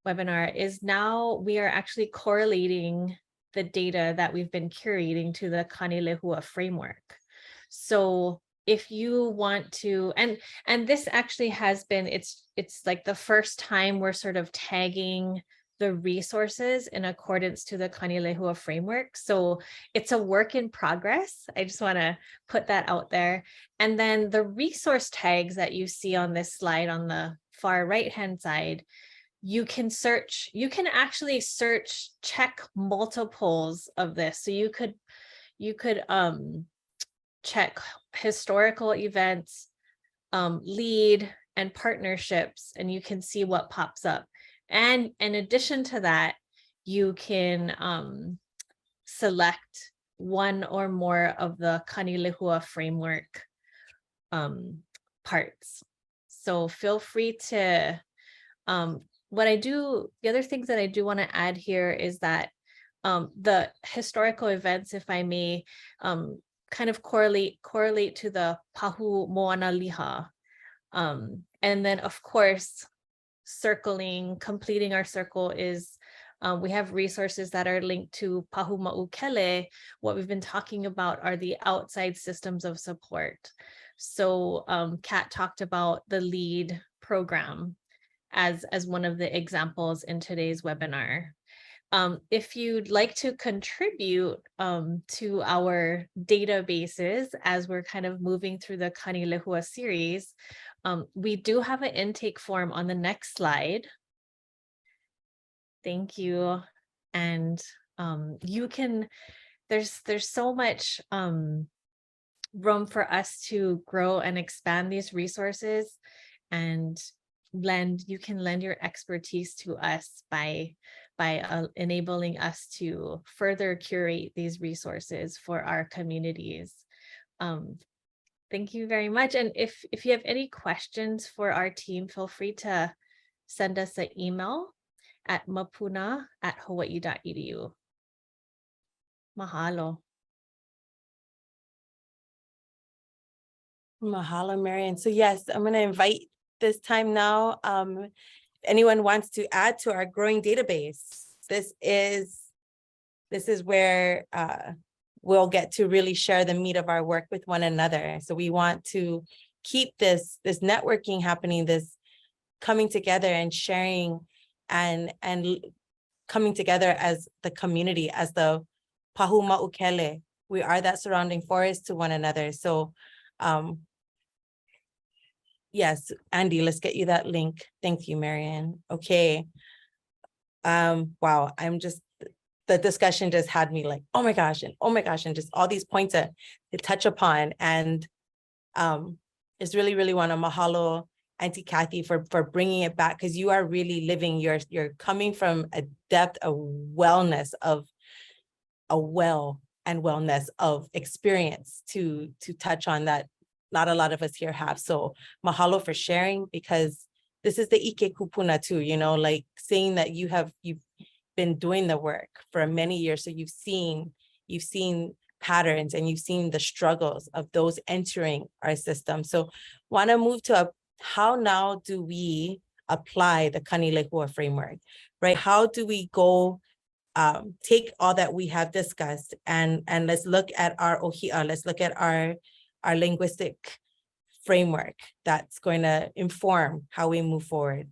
webinar is now we are actually correlating the data that we've been curating to the Kanilehua Framework. So if you want to, and this actually has been, it's like the first time we're sort of tagging the resources in accordance to the Kanilehua Framework. So it's a work in progress. I just want to put that out there. And then the resource tags that you see on this slide on the far right-hand side, you can actually search, check multiples of this. So you could check historical events, lead, and partnerships, and you can see what pops up. And in addition to that, you can select one or more of the Kanilehua Framework parts. So feel free to, the other things that I do want to add here is that the historical events, if I may, kind of correlate to the Pahu Moana Liha. And then of course, completing our circle is, we have resources that are linked to Pahu Ma'ukele. What we've been talking about are the outside systems of support. So Kat talked about the LEAD program as one of the examples in today's webinar. If you'd like to contribute to our databases as we're kind of moving through the Kanilehua series, we do have an intake form on the next slide. Thank you. And you can, there's so much room for us to grow and expand these resources, and you can lend your expertise to us by enabling us to further curate these resources for our communities. Thank you very much. And if you have any questions for our team, feel free to send us an email at mapuna@hawaii.edu. Mahalo. Mahalo, Marion. So yes, I'm going to invite this time now. If anyone wants to add to our growing database, this is where we'll get to really share the meat of our work with one another. So we want to keep this networking happening, this coming together and sharing and coming together as the community, as the Pahu Ma'ukele. We are that surrounding forest to one another. So yes, Andy, let's get you that link. Thank you, Marion. Okay. Wow, the discussion just had me like, oh my gosh, and just all these points to touch upon. And it's really want to mahalo Auntie Kathy for bringing it back, because you are really living, you're coming from a depth of wellness, of a wellness of experience to touch on that not a lot of us here have. So mahalo for sharing, because this is the Ike Kupuna too, like saying that you've been doing the work for many years. So you've seen patterns and you've seen the struggles of those entering our system. So want to move to how now do we apply the Kanilehua framework, right? How do we go take all that we have discussed and let's look at our ohia, let's look at our linguistic framework that's going to inform how we move forward.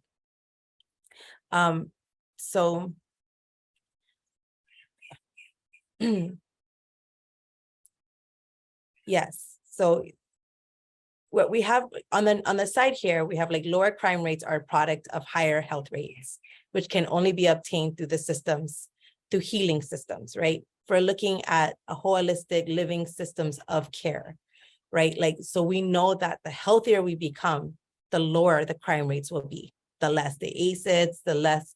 So yes, so what we have on the side here, we have like lower crime rates are a product of higher health rates, which can only be obtained through the systems, through healing systems, right? For looking at a holistic living systems of care, right? Like, so we know that the healthier we become, the lower the crime rates will be, the less the ACIDs, the less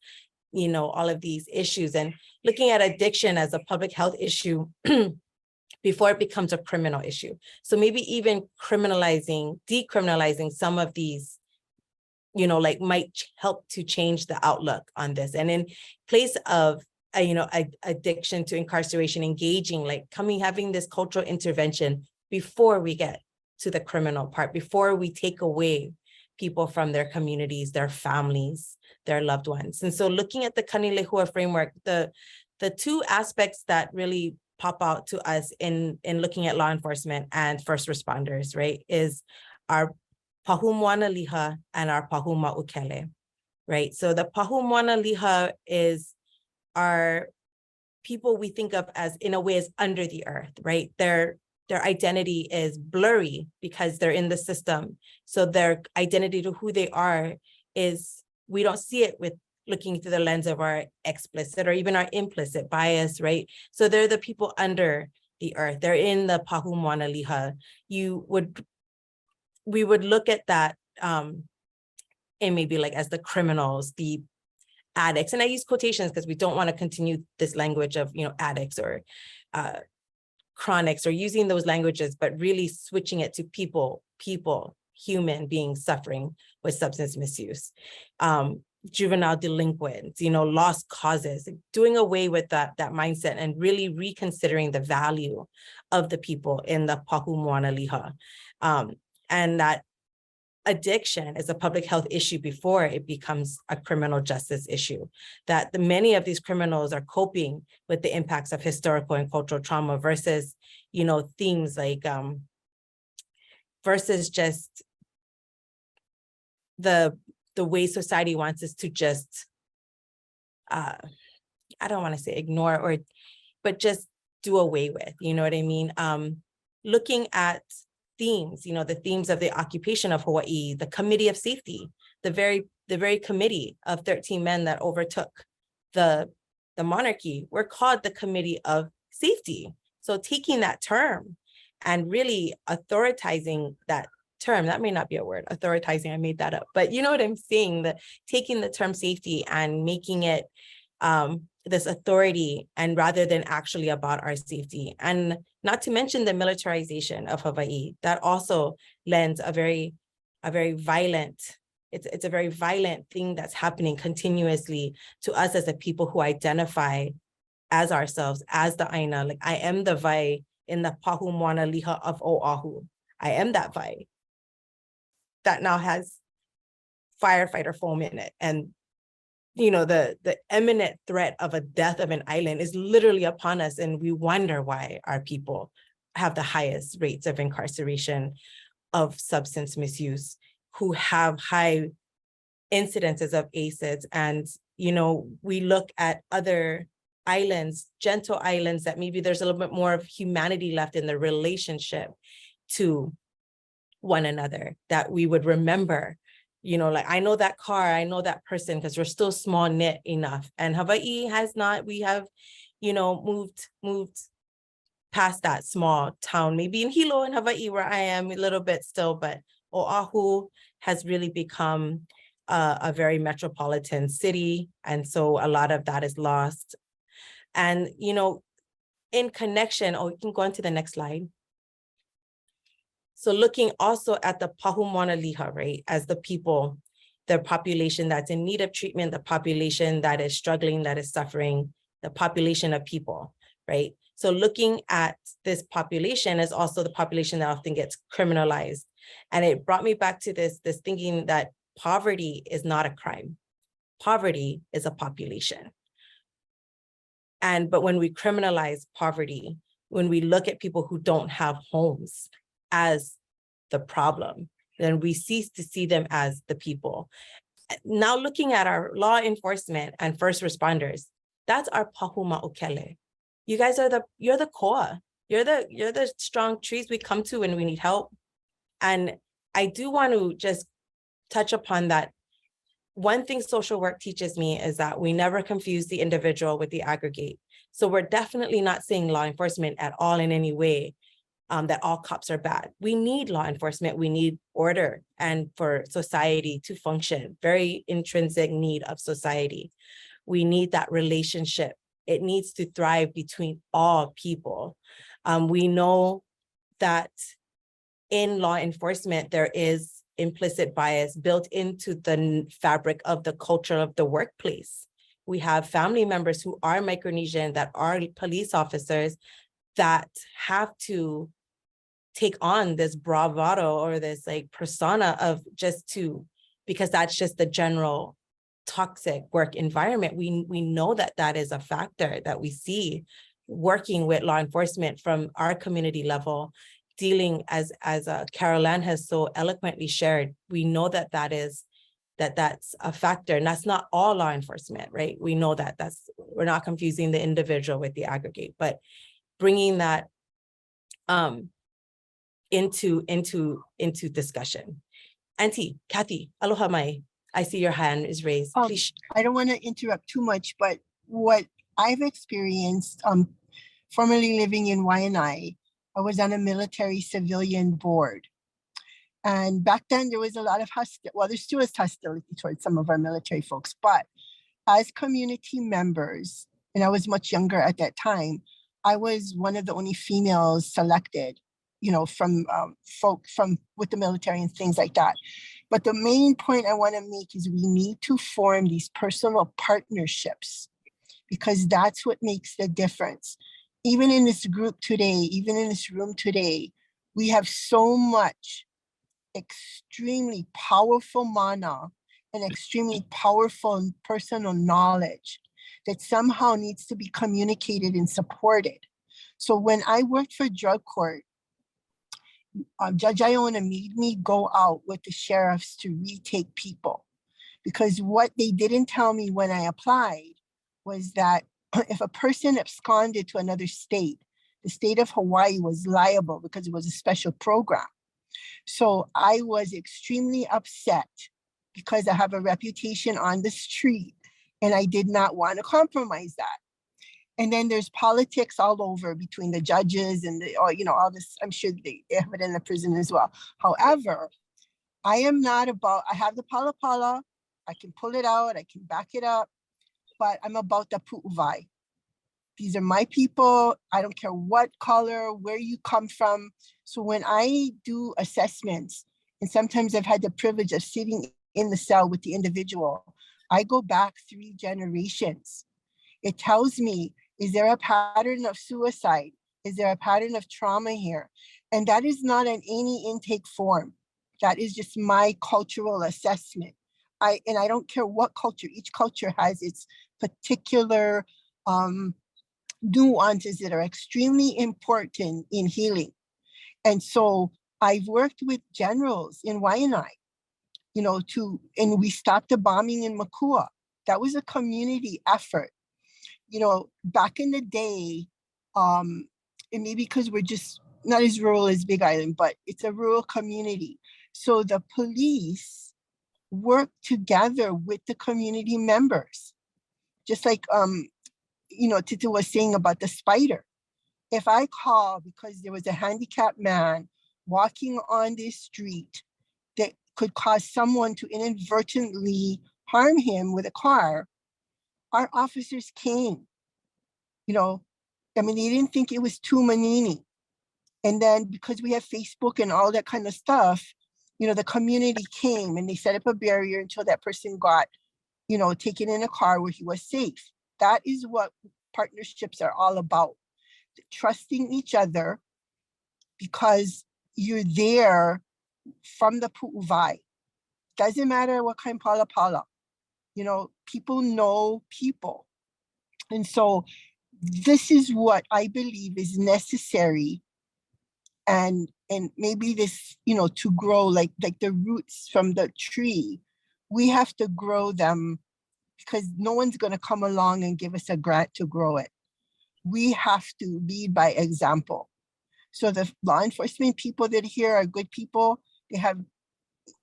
all of these issues, and looking at addiction as a public health issue before it becomes a criminal issue. So maybe even decriminalizing some of these, might help to change the outlook on this. And in place of, addiction to incarceration, engaging, having this cultural intervention before we get to the criminal part, before we take away people from their communities, their families, their loved ones. And so looking at the Kanilehua Framework, the two aspects that really pop out to us in looking at law enforcement and first responders, right, is our pahumoana liha and our pahuma'ukele, right? So the pahumoana liha is our people we think of as, in a way, as under the earth, right? Their identity is blurry because they're in the system. So their identity to who they are is, we don't see it with looking through the lens of our explicit or even our implicit bias, right? So they're the people under the earth. They're in the pahumoana liha. We would look at that and maybe as the criminals, the addicts, and I use quotations because we don't want to continue this language of, addicts or chronics, or using those languages, but really switching it to people, human beings suffering with substance misuse, juvenile delinquents, lost causes, doing away with that mindset and really reconsidering the value of the people in the pahumoana liha. And that addiction is a public health issue before it becomes a criminal justice issue, that many of these criminals are coping with the impacts of historical and cultural trauma versus, themes versus just the way society wants us to just, I don't want to say ignore but just do away with, you know what I mean? Looking at themes, the themes of the occupation of Hawaii, the Committee of Safety, the very committee of 13 men that overtook the monarchy were called the Committee of Safety. So taking that term and really authoritizing that term, that may not be a word, authoritizing, I made that up, but you know what I'm saying, that taking the term safety and making it this authority, and rather than actually about our safety. And not to mention the militarization of Hawaii, that also lends a very violent, it's a very violent thing that's happening continuously to us as a people who identify as ourselves, as the Aina. I am the vai in the pahumoana liha of Oahu. I am that vai that now has firefighter foam in it. And the imminent threat of a death of an island is literally upon us. And we wonder why our people have the highest rates of incarceration of substance misuse, who have high incidences of ACIDs. And, we look at other islands, gentle islands, that maybe there's a little bit more of humanity left in the relationship to one another, that we would remember. I know that car, I know that person, because we're still small knit enough. And Hawaii has not, we have, moved past that small town, maybe in Hilo in Hawaii, where I am a little bit still, but Oahu has really become a very metropolitan city. And so a lot of that is lost. And, in connection, we can go on to the next slide. So looking also at the pahumoana liha, right, as the people, the population that's in need of treatment, the population that is struggling, that is suffering, the population of people, right? So looking at this population is also the population that often gets criminalized. And it brought me back to this thinking that poverty is not a crime. Poverty is a population. But when we criminalize poverty, when we look at people who don't have homes as the problem, then we cease to see them as the people. Now looking at our law enforcement and first responders, that's our pahuma'ukele. You guys are you're the koa. You're the strong trees we come to when we need help. And I do want to just touch upon that. One thing social work teaches me is that we never confuse the individual with the aggregate. So we're definitely not saying law enforcement at all in any way, that all cops are bad. We need law enforcement. We need order and for society to function, very intrinsic need of society. We need that relationship. It needs to thrive between all people. We know that in law enforcement, there is implicit bias built into the fabric of the culture of the workplace. We have family members who are Micronesian, that are police officers, that have to take on this bravado or this like persona of because that's just the general toxic work environment. We know that that is a factor that we see working with law enforcement from our community level, dealing as Carolann has so eloquently shared. We know that that's a factor, and that's not all law enforcement, right? We know that we're not confusing the individual with the aggregate, but bringing that into discussion. Auntie Kathy, aloha mai. I see your hand is raised. Please. I don't want to interrupt too much, but what I've experienced, formerly living in Waianae, I was on a military civilian board. And back then there was a lot of there still is hostility towards some of our military folks, but as community members, and I was much younger at that time, I was one of the only females selected, from with the military and things like that. But the main point I want to make is we need to form these personal partnerships, because that's what makes the difference. Even in this group today, even in this room today, we have so much extremely powerful mana and extremely powerful personal knowledge that somehow needs to be communicated and supported. So when I worked for drug court, Judge Iona made me go out with the sheriffs to retake people, because what they didn't tell me when I applied was that if a person absconded to another state, the state of Hawaii was liable because it was a special program. So I was extremely upset because I have a reputation on the street and I did not want to compromise that. And then there's politics all over between the judges and all this. I'm sure they have it in the prison as well. However, I am not about, I have the palapala, I can pull it out, I can back it up, but I'm about the pu'uvai. These are my people. I don't care what color, where you come from. So when I do assessments, and sometimes I've had the privilege of sitting in the cell with the individual, I go back 3 generations. It tells me, is there a pattern of suicide? Is there a pattern of trauma here? And that is not in any intake form. That is just my cultural assessment. I don't care what culture, each culture has its particular nuances that are extremely important in healing. And so I've worked with generals in Waianae, and we stopped the bombing in Makua. That was a community effort. Back in the day, and maybe because we're just not as rural as Big Island, but it's a rural community. So the police work together with the community members. Just like, Tito was saying about the spider. If I call because there was a handicapped man walking on this street that could cause someone to inadvertently harm him with a car, our officers came. They didn't think it was too manini. And then because we have Facebook and all that kind of stuff, the community came and they set up a barrier until that person got, taken in a car where he was safe. That is what partnerships are all about. Trusting each other because you're there from the pu'uvai. Doesn't matter what kind of pala. People know people. And so this is what I believe is necessary. And maybe this, to grow like the roots from the tree, we have to grow them because no one's going to come along and give us a grant to grow it. We have to lead by example. So the law enforcement people that are here are good people. They have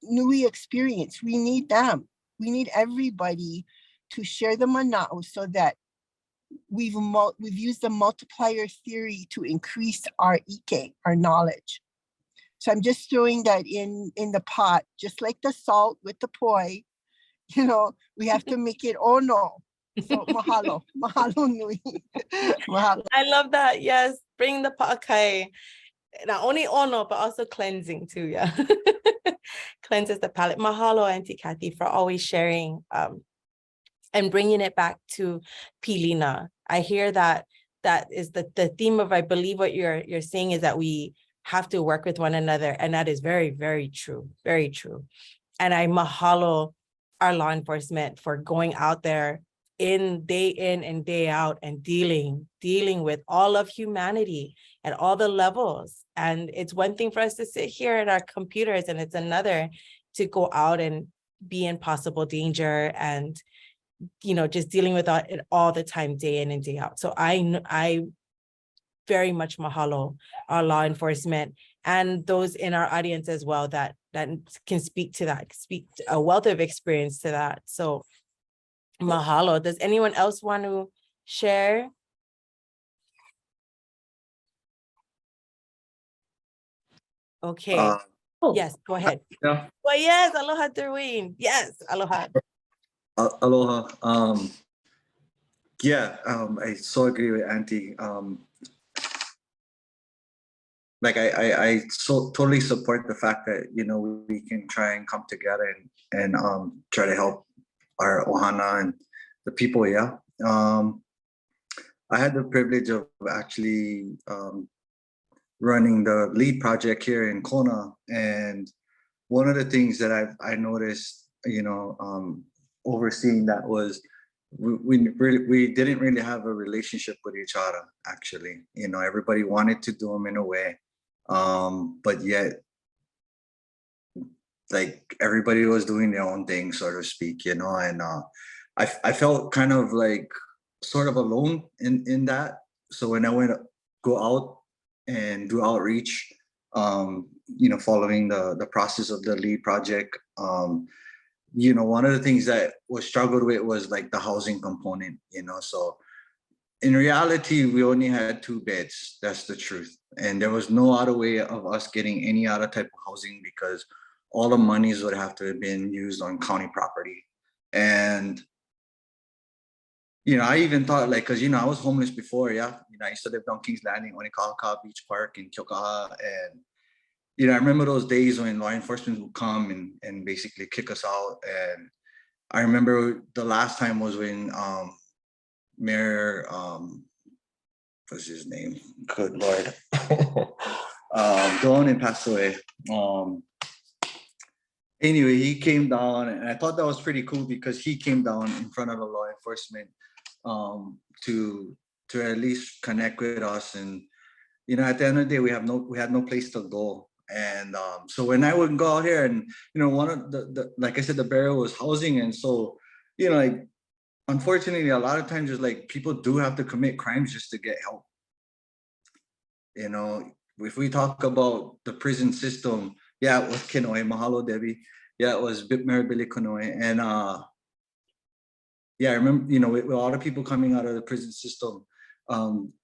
nui experience. We need them. We need everybody to share the mana'o so that we've used the multiplier theory to increase our ike, our knowledge. So I'm just throwing that in the pot, just like the salt with the poi, we have to make it ono. So mahalo, mahalo nui. Mahalo. I love that. Yes, bring the pa'akai. Not only ono, but also cleansing too. Yeah, cleanses the palate. Mahalo, Auntie Kathy, for always sharing and bringing it back to pilina. I hear that is the theme of, I believe what you're saying is that we have to work with one another, and that is very, very true, very true. And I mahalo our law enforcement for going out there in and day out and dealing with all of humanity at all the levels. And it's one thing for us to sit here at our computers, and it's another to go out and be in possible danger and, you know, just dealing with it all the time, day in and day out. So I very much mahalo our law enforcement and those in our audience as well that can speak to that, speak to a wealth of experience to that. So mahalo. Does anyone else want to share? Okay. Yes, go ahead. Yeah. Well, yes, aloha, Derwin. Yes, aloha. Aloha. I so agree with Auntie. Like I so totally support the fact that, you know, we can try and come together and try to help our ohana and the people. Yeah. I had the privilege of actually running the lead project here in Kona, and one of the things that I noticed, you know, overseeing that was we didn't really have a relationship with each other. Actually, you know, everybody wanted to do them in a way, but yet, like, everybody was doing their own thing, so to speak, you know. And I felt kind of like sort of alone in that. So when I went to go out and do outreach, you know, following the process of the lead project, you know, one of the things that was struggled with was like the housing component, you know. So in reality, we only had 2 beds. That's the truth. And there was no other way of us getting any other type of housing because all the monies would have to have been used on county property. And, you know, I even thought, like, because, you know, I was homeless before, yeah. You know, I used to live down Kings Landing, Onikaka Beach Park in Kyokaha. And, you know, I remember those days when law enforcement would come and basically kick us out. And I remember the last time was when Mayor, what's his name? Good Lord. Don passed away. Anyway, he came down, and I thought that was pretty cool because he came down in front of the law enforcement to at least connect with us. And, you know, at the end of the day, we had no place to go. And so when I would go out here, and, you know, one of the like I said, the barrier was housing. And so, you know, like, unfortunately, a lot of times there's like people do have to commit crimes just to get help. You know, if we talk about the prison system, yeah, it was Kinoe, mahalo Debbie. Yeah, it was Mayor Billy Kinoe. And yeah, I remember, you know, with a lot of people coming out of the prison system,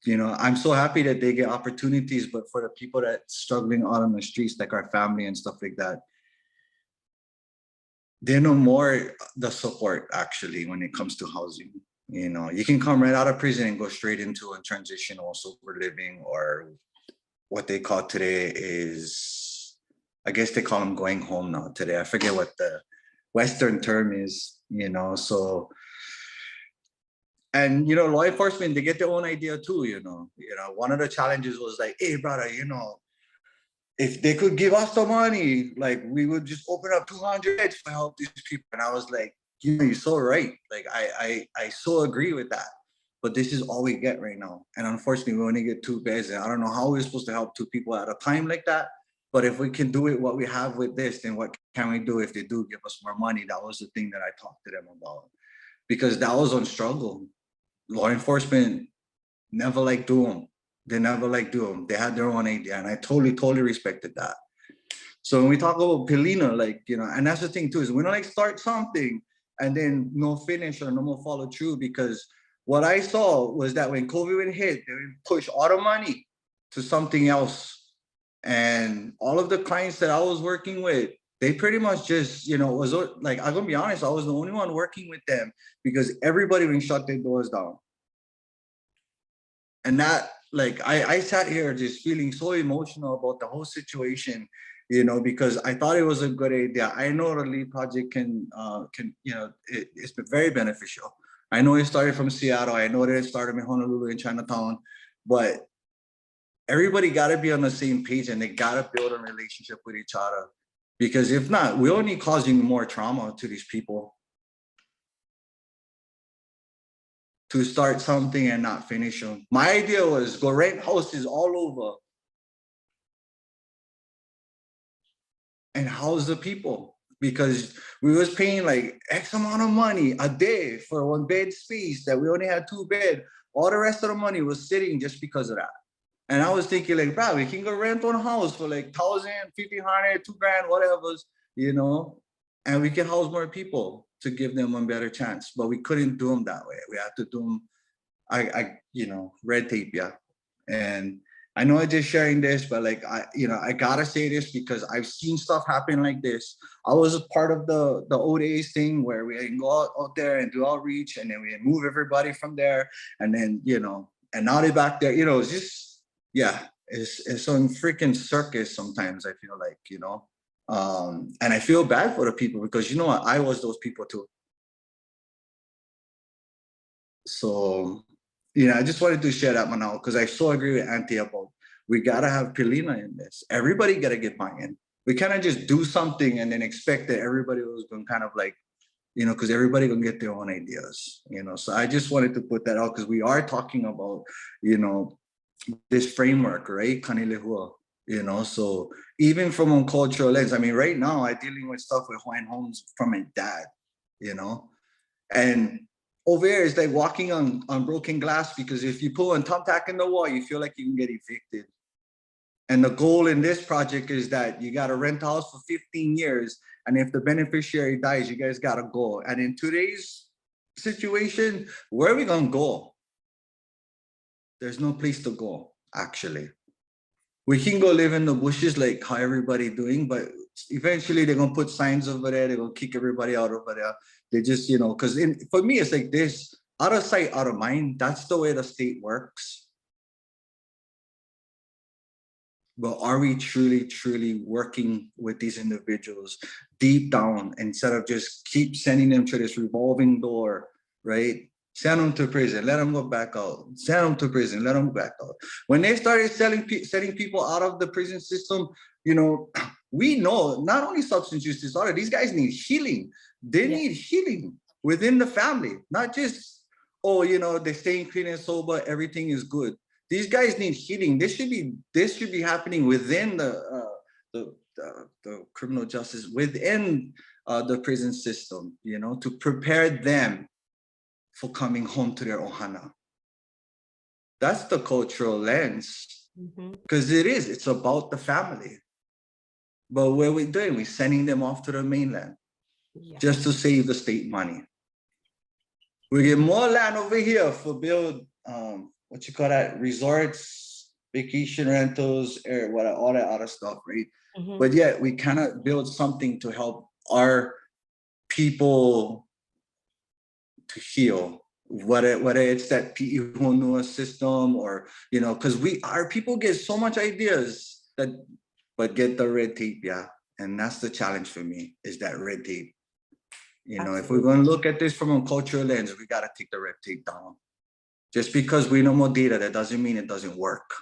you know, I'm so happy that they get opportunities, but for the people that struggling out on the streets, like our family and stuff like that, they know more the support actually when it comes to housing. You know, you can come right out of prison and go straight into a transitional sober living, or what they call today is, I guess they call them going home now today. I forget what the Western term is, you know. So, and, you know, law enforcement, they get their own idea too, you know. One of the challenges was like, hey, brother, you know, if they could give us the money, like, we would just open up 200 beds to help these people. And I was like, you know, you're so right. Like, I so agree with that. But this is all we get right now. And unfortunately, we only get 2 beds. And I don't know how we're supposed to help 2 people at a time like that. But if we can do it, what we have with this, then what can we do if they do give us more money? That was the thing that I talked to them about. Because that was on struggle. Law enforcement never liked doing. They never liked doing. They had their own idea. And I totally respected that. So when we talk about Pilina, like, you know, and that's the thing too, is we don't like start something and then no finish or no more follow through. Because what I saw was that when COVID would hit, they would push all the money to something else. And all of the clients that I was working with, They pretty much just, was like, I'm gonna be honest, I was the only one working with them because everybody would shut their doors down. And that, like, I sat here just feeling so emotional about the whole situation, because I thought it was a good idea. I know the LEAD project it's been very beneficial. I know it started from Seattle. I know that it started in Honolulu in Chinatown, but everybody got to be on the same page and they got to build a relationship with each other. Because if not, we're only causing more trauma to these people. To start something and not finish them. My idea was go rent houses all over and house the people, because we was paying like X amount of money a day for one bed space that we only had 2 beds. All the rest of the money was sitting just because of that. And I was thinking like, bro, we can go rent one house for like 1,000, 1,500, $2,000, whatever, and we can house more people to give them a better chance. But we couldn't do them that way. We had to do them, red tape, yeah. And I know I'm just sharing this, but like, I gotta say this because I've seen stuff happen like this. I was a part of the old days thing where we can go out there and do outreach, and then we move everybody from there. And then, and now they're back there, it's just, yeah, it's some freaking circus sometimes, I feel like, and I feel bad for the people because you know what, I was those people too. So, I just wanted to share that one out because I so agree with Auntie about we gotta have Pilina in this. Everybody gotta get buy-in. We cannot just do something and then expect that everybody was going to kind of like, because everybody gonna get their own ideas, So I just wanted to put that out because we are talking about, this framework, right? Kanilehua. So even from a cultural lens, I mean, right now I'm dealing with stuff with Hawaiian homes from my dad, and over here it's like walking on broken glass because if you pull a thumbtack in the wall, you feel like you can get evicted. And the goal in this project is that you got to rent a house for 15 years. And if the beneficiary dies, you guys got to go. And in today's situation, where are we going to go? There's no place to go, actually. We can go live in the bushes like how everybody doing, but eventually they're gonna put signs over there. They're gonna kick everybody out over there. They just, because for me, it's like this, out of sight, out of mind. That's the way the state works. But are we truly, truly working with these individuals deep down instead of just keep sending them to this revolving door, right? Send them to prison, let them go back out. Send them to prison, let them go back out. When they started sending people out of the prison system, we know not only substance use disorder, these guys need healing. They need healing within the family, not just, they're staying clean and sober, everything is good. These guys need healing. This should be happening within the criminal justice, within the prison system, to prepare them for coming home to their ohana. That's the cultural lens, because it's about the family. But what we're doing, we're sending them off to the mainland just to save the state money. We get more land over here for build, resorts, vacation rentals, all that other stuff, right? But yet we cannot build something to help our people to heal, whether it's that Pi'ihonua system or, because our people get so much ideas but get the red tape, and that's the challenge for me, is that red tape. If we're going to look at this from a cultural lens, we got to take the red tape down. Just because we know more data, that doesn't mean it doesn't work.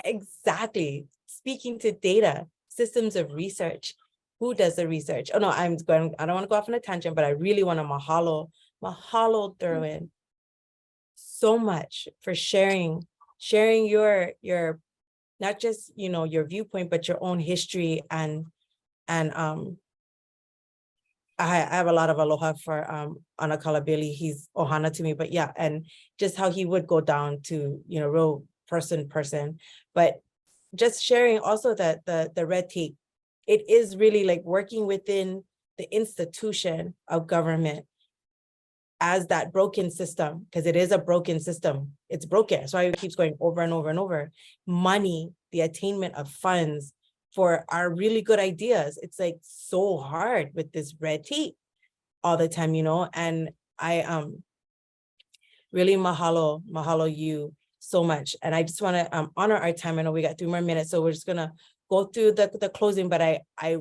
Exactly. Speaking to data, systems of research. Who does the research? Oh no, I don't want to go off on a tangent, but I really want to mahalo Derwin so much for sharing your not just your viewpoint, but your own history and I have a lot of aloha for Anakala Billy. He's ohana to me, but yeah, and just how he would go down to real person, but just sharing also that the red tape. It is really like working within the institution of government as that broken system, because it is a broken system. It's broken. That's why it keeps going over and over and over. Money, the attainment of funds for our really good ideas. It's like so hard with this red tape all the time, you know, and I really mahalo you so much. And I just want to honor our time. I know we got 3 more minutes, so we're just gonna go through the closing, but I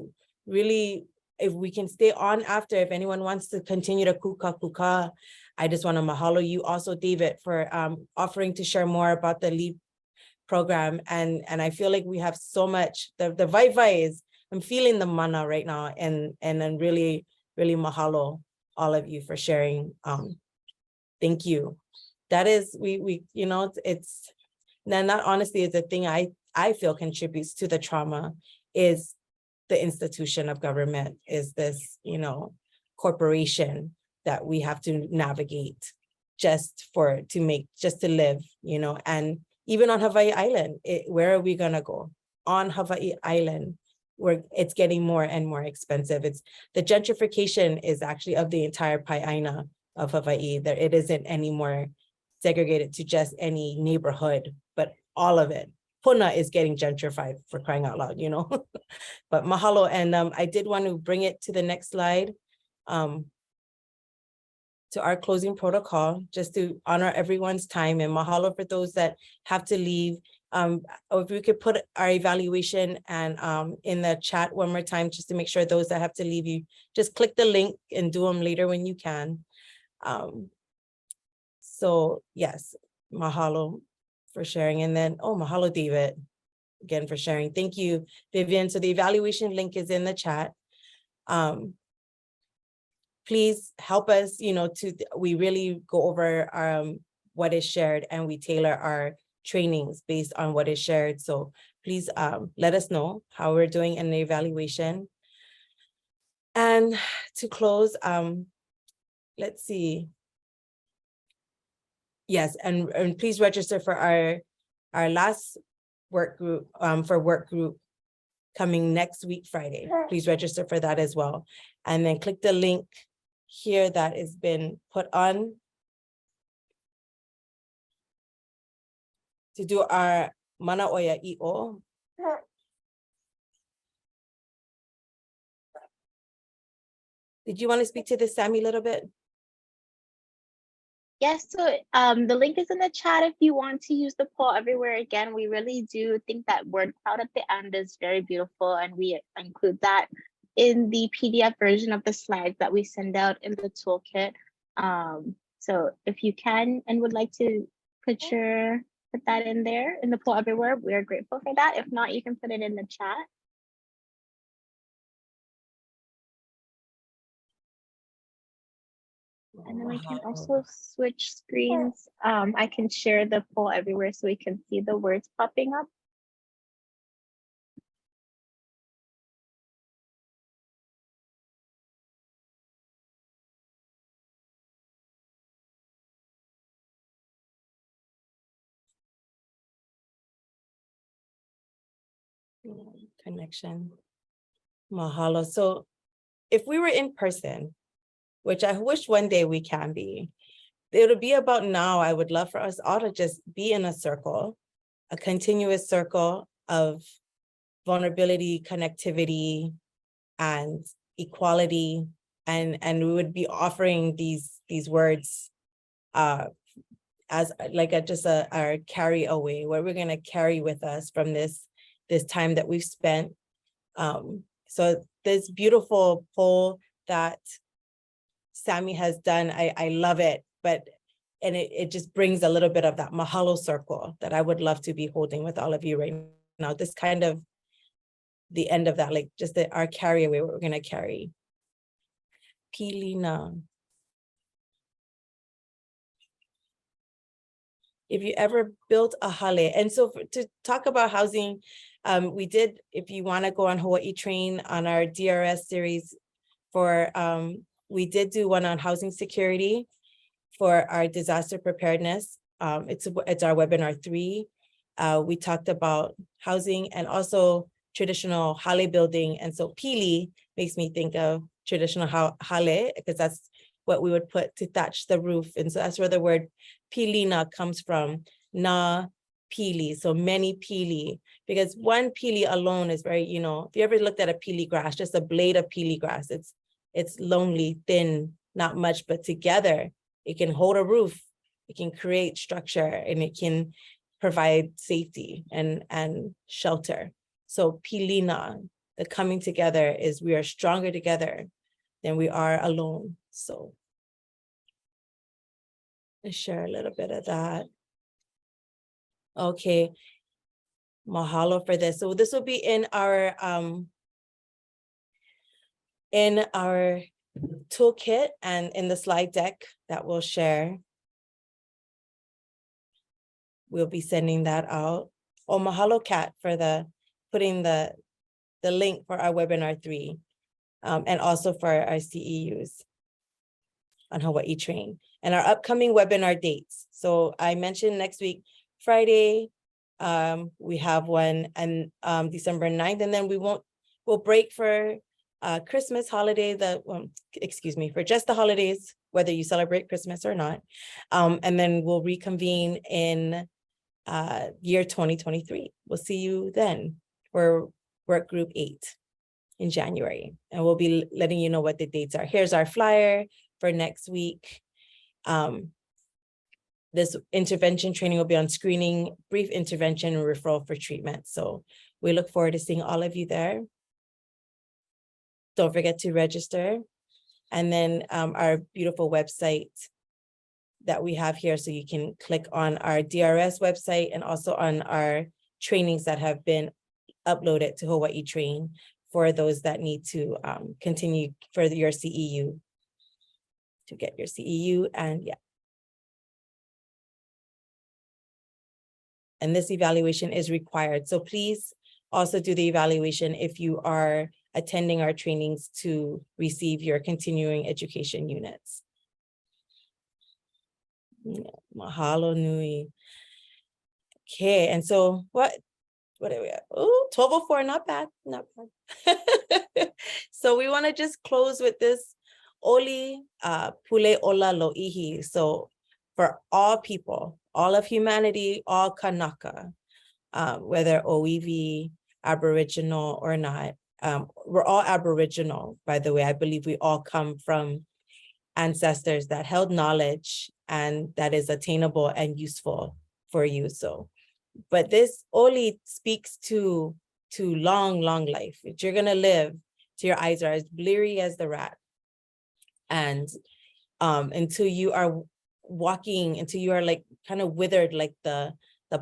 really, if we can stay on after, if anyone wants to continue to kuka, I just want to mahalo you also, David, for offering to share more about the LEAP program. And I feel like we have so much, the vai is, I'm feeling the mana right now, and then really mahalo all of you for sharing. Thank you. That is, we you know, it's that honestly is the thing I feel contributes to the trauma, is the institution of government, is this, you know, corporation that we have to navigate just to live, you know. And even on Hawaii Island, where are we gonna go? On Hawaii Island, where it's getting more and more expensive. It's the gentrification is actually of the entire Pai'aina of Hawaii. There, it isn't anymore segregated to just any neighborhood, but all of it. Puna is getting gentrified, for crying out loud, you know. But mahalo, and I did want to bring it to the next slide, to our closing protocol, just to honor everyone's time, and mahalo for those that have to leave. If we could put our evaluation and in the chat one more time, just to make sure those that have to leave, you just click the link and do them later when you can. So yes, mahalo for sharing. And then, oh, mahalo, David, again for sharing. Thank you, Vivian. So the evaluation link is in the chat. Please help us, you know, we really go over what is shared, and we tailor our trainings based on what is shared. So please let us know how we're doing in the evaluation. And to close, let's see. Yes, and please register for our last work group, coming next week, Friday. Please register for that as well. And then click the link here that has been put on to do our mana oya i'o. Did you want to speak to this, Sami, a little bit? Yes, so the link is in the chat if you want to use the poll everywhere. Again, we really do think that word cloud at the end is very beautiful, and we include that in the PDF version of the slides that we send out in the toolkit. So if you can and would like to put that in there in the poll everywhere, we are grateful for that. If not, you can put it in the chat. And then we can also switch screens. I can share the poll everywhere so we can see the words popping up. Connection. Mahalo. So if we were in person, which I wish one day we can be, it would be about now. I would love for us all to just be in a circle, a continuous circle of vulnerability, connectivity, and equality. And we would be offering these words as like our carry away, what we're going to carry with us from this time that we've spent. So this beautiful poll that Sami has done, I love it, and it just brings a little bit of that mahalo circle that I would love to be holding with all of you right now. This kind of the end of that, like just our carry away, what we're gonna carry. Pilina. If you ever built a hale, and so to talk about housing, we did, if you wanna go on Hawaii Train on our DRS series for, we did do one on housing security for our disaster preparedness. It's our webinar 3. We talked about housing and also traditional hale building. And so pili makes me think of traditional hale, because that's what we would put to thatch the roof. And so that's where the word pilina comes from. Na pili, so many pili, because one pili alone is very, you know, if you ever looked at a pili grass, just a blade of pili grass, it's lonely, thin, not much, but together it can hold a roof, it can create structure, and it can provide safety and shelter. So pilina, the coming together, is we are stronger together than we are alone. So let's share a little bit of that. Okay, mahalo for this. So this will be in our toolkit and in the slide deck that we'll share. We'll be sending that out. Oh, mahalo Kat for putting the link for our webinar 3, and also for our CEUs on Hawaii Train and our upcoming webinar dates. So I mentioned next week, Friday, we have one, and December 9th, and then we'll break for Christmas holiday, for just the holidays, whether you celebrate Christmas or not. And then we'll reconvene in year 2023. We'll see you then for work group 8 in January. And we'll be letting you know what the dates are. Here's our flyer for next week. This intervention training will be on screening, brief intervention, and referral for treatment. So we look forward to seeing all of you there. Don't forget to register. And then our beautiful website that we have here, so you can click on our DRS website and also on our trainings that have been uploaded to Hawaii Train for those that need to continue for your CEU, to get your CEU. And yeah. And this evaluation is required. So please also do the evaluation if you are attending our trainings to receive your continuing education units. Mahalo nui. Okay, and so what are we at? Oh, 12:04, not bad, not bad. So we want to just close with this oli pule ola lo'ihi. So for all people, all of humanity, all Kanaka, whether OEV, Aboriginal or not, we're all Aboriginal, by the way. I believe we all come from ancestors that held knowledge and that is attainable and useful for you. So, but this oli speaks to long life. You're gonna live till your eyes are as bleary as the rat, and until you are walking, until you are like kind of withered, like the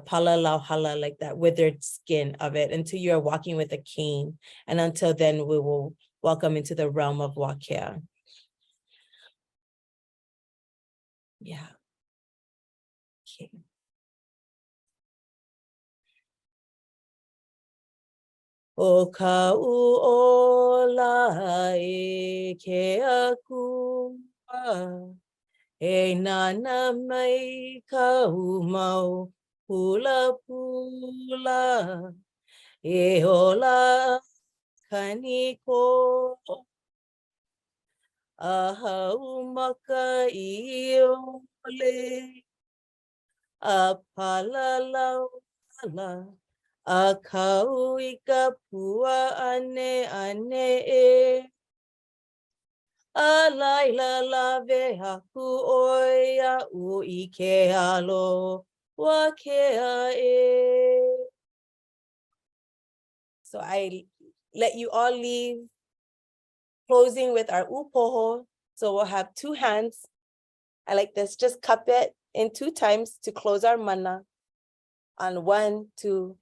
pala lauhala, like that withered skin of it, until you are walking with a cane. And until then, we will welcome into the realm of Wakea. Yeah. Okay. O ka uola e ke akua, e nana mai ka umau pula pula, e ola kaniko, aha umaka iole, a palalau ala, a kau I ka pua ane e, a laila lave haku oia u I ke alo wa kea e. So I let you all leave, closing with our upoho. So we'll have 2 hands. I like this, just cup it in 2 times to close our mana on 1, 2,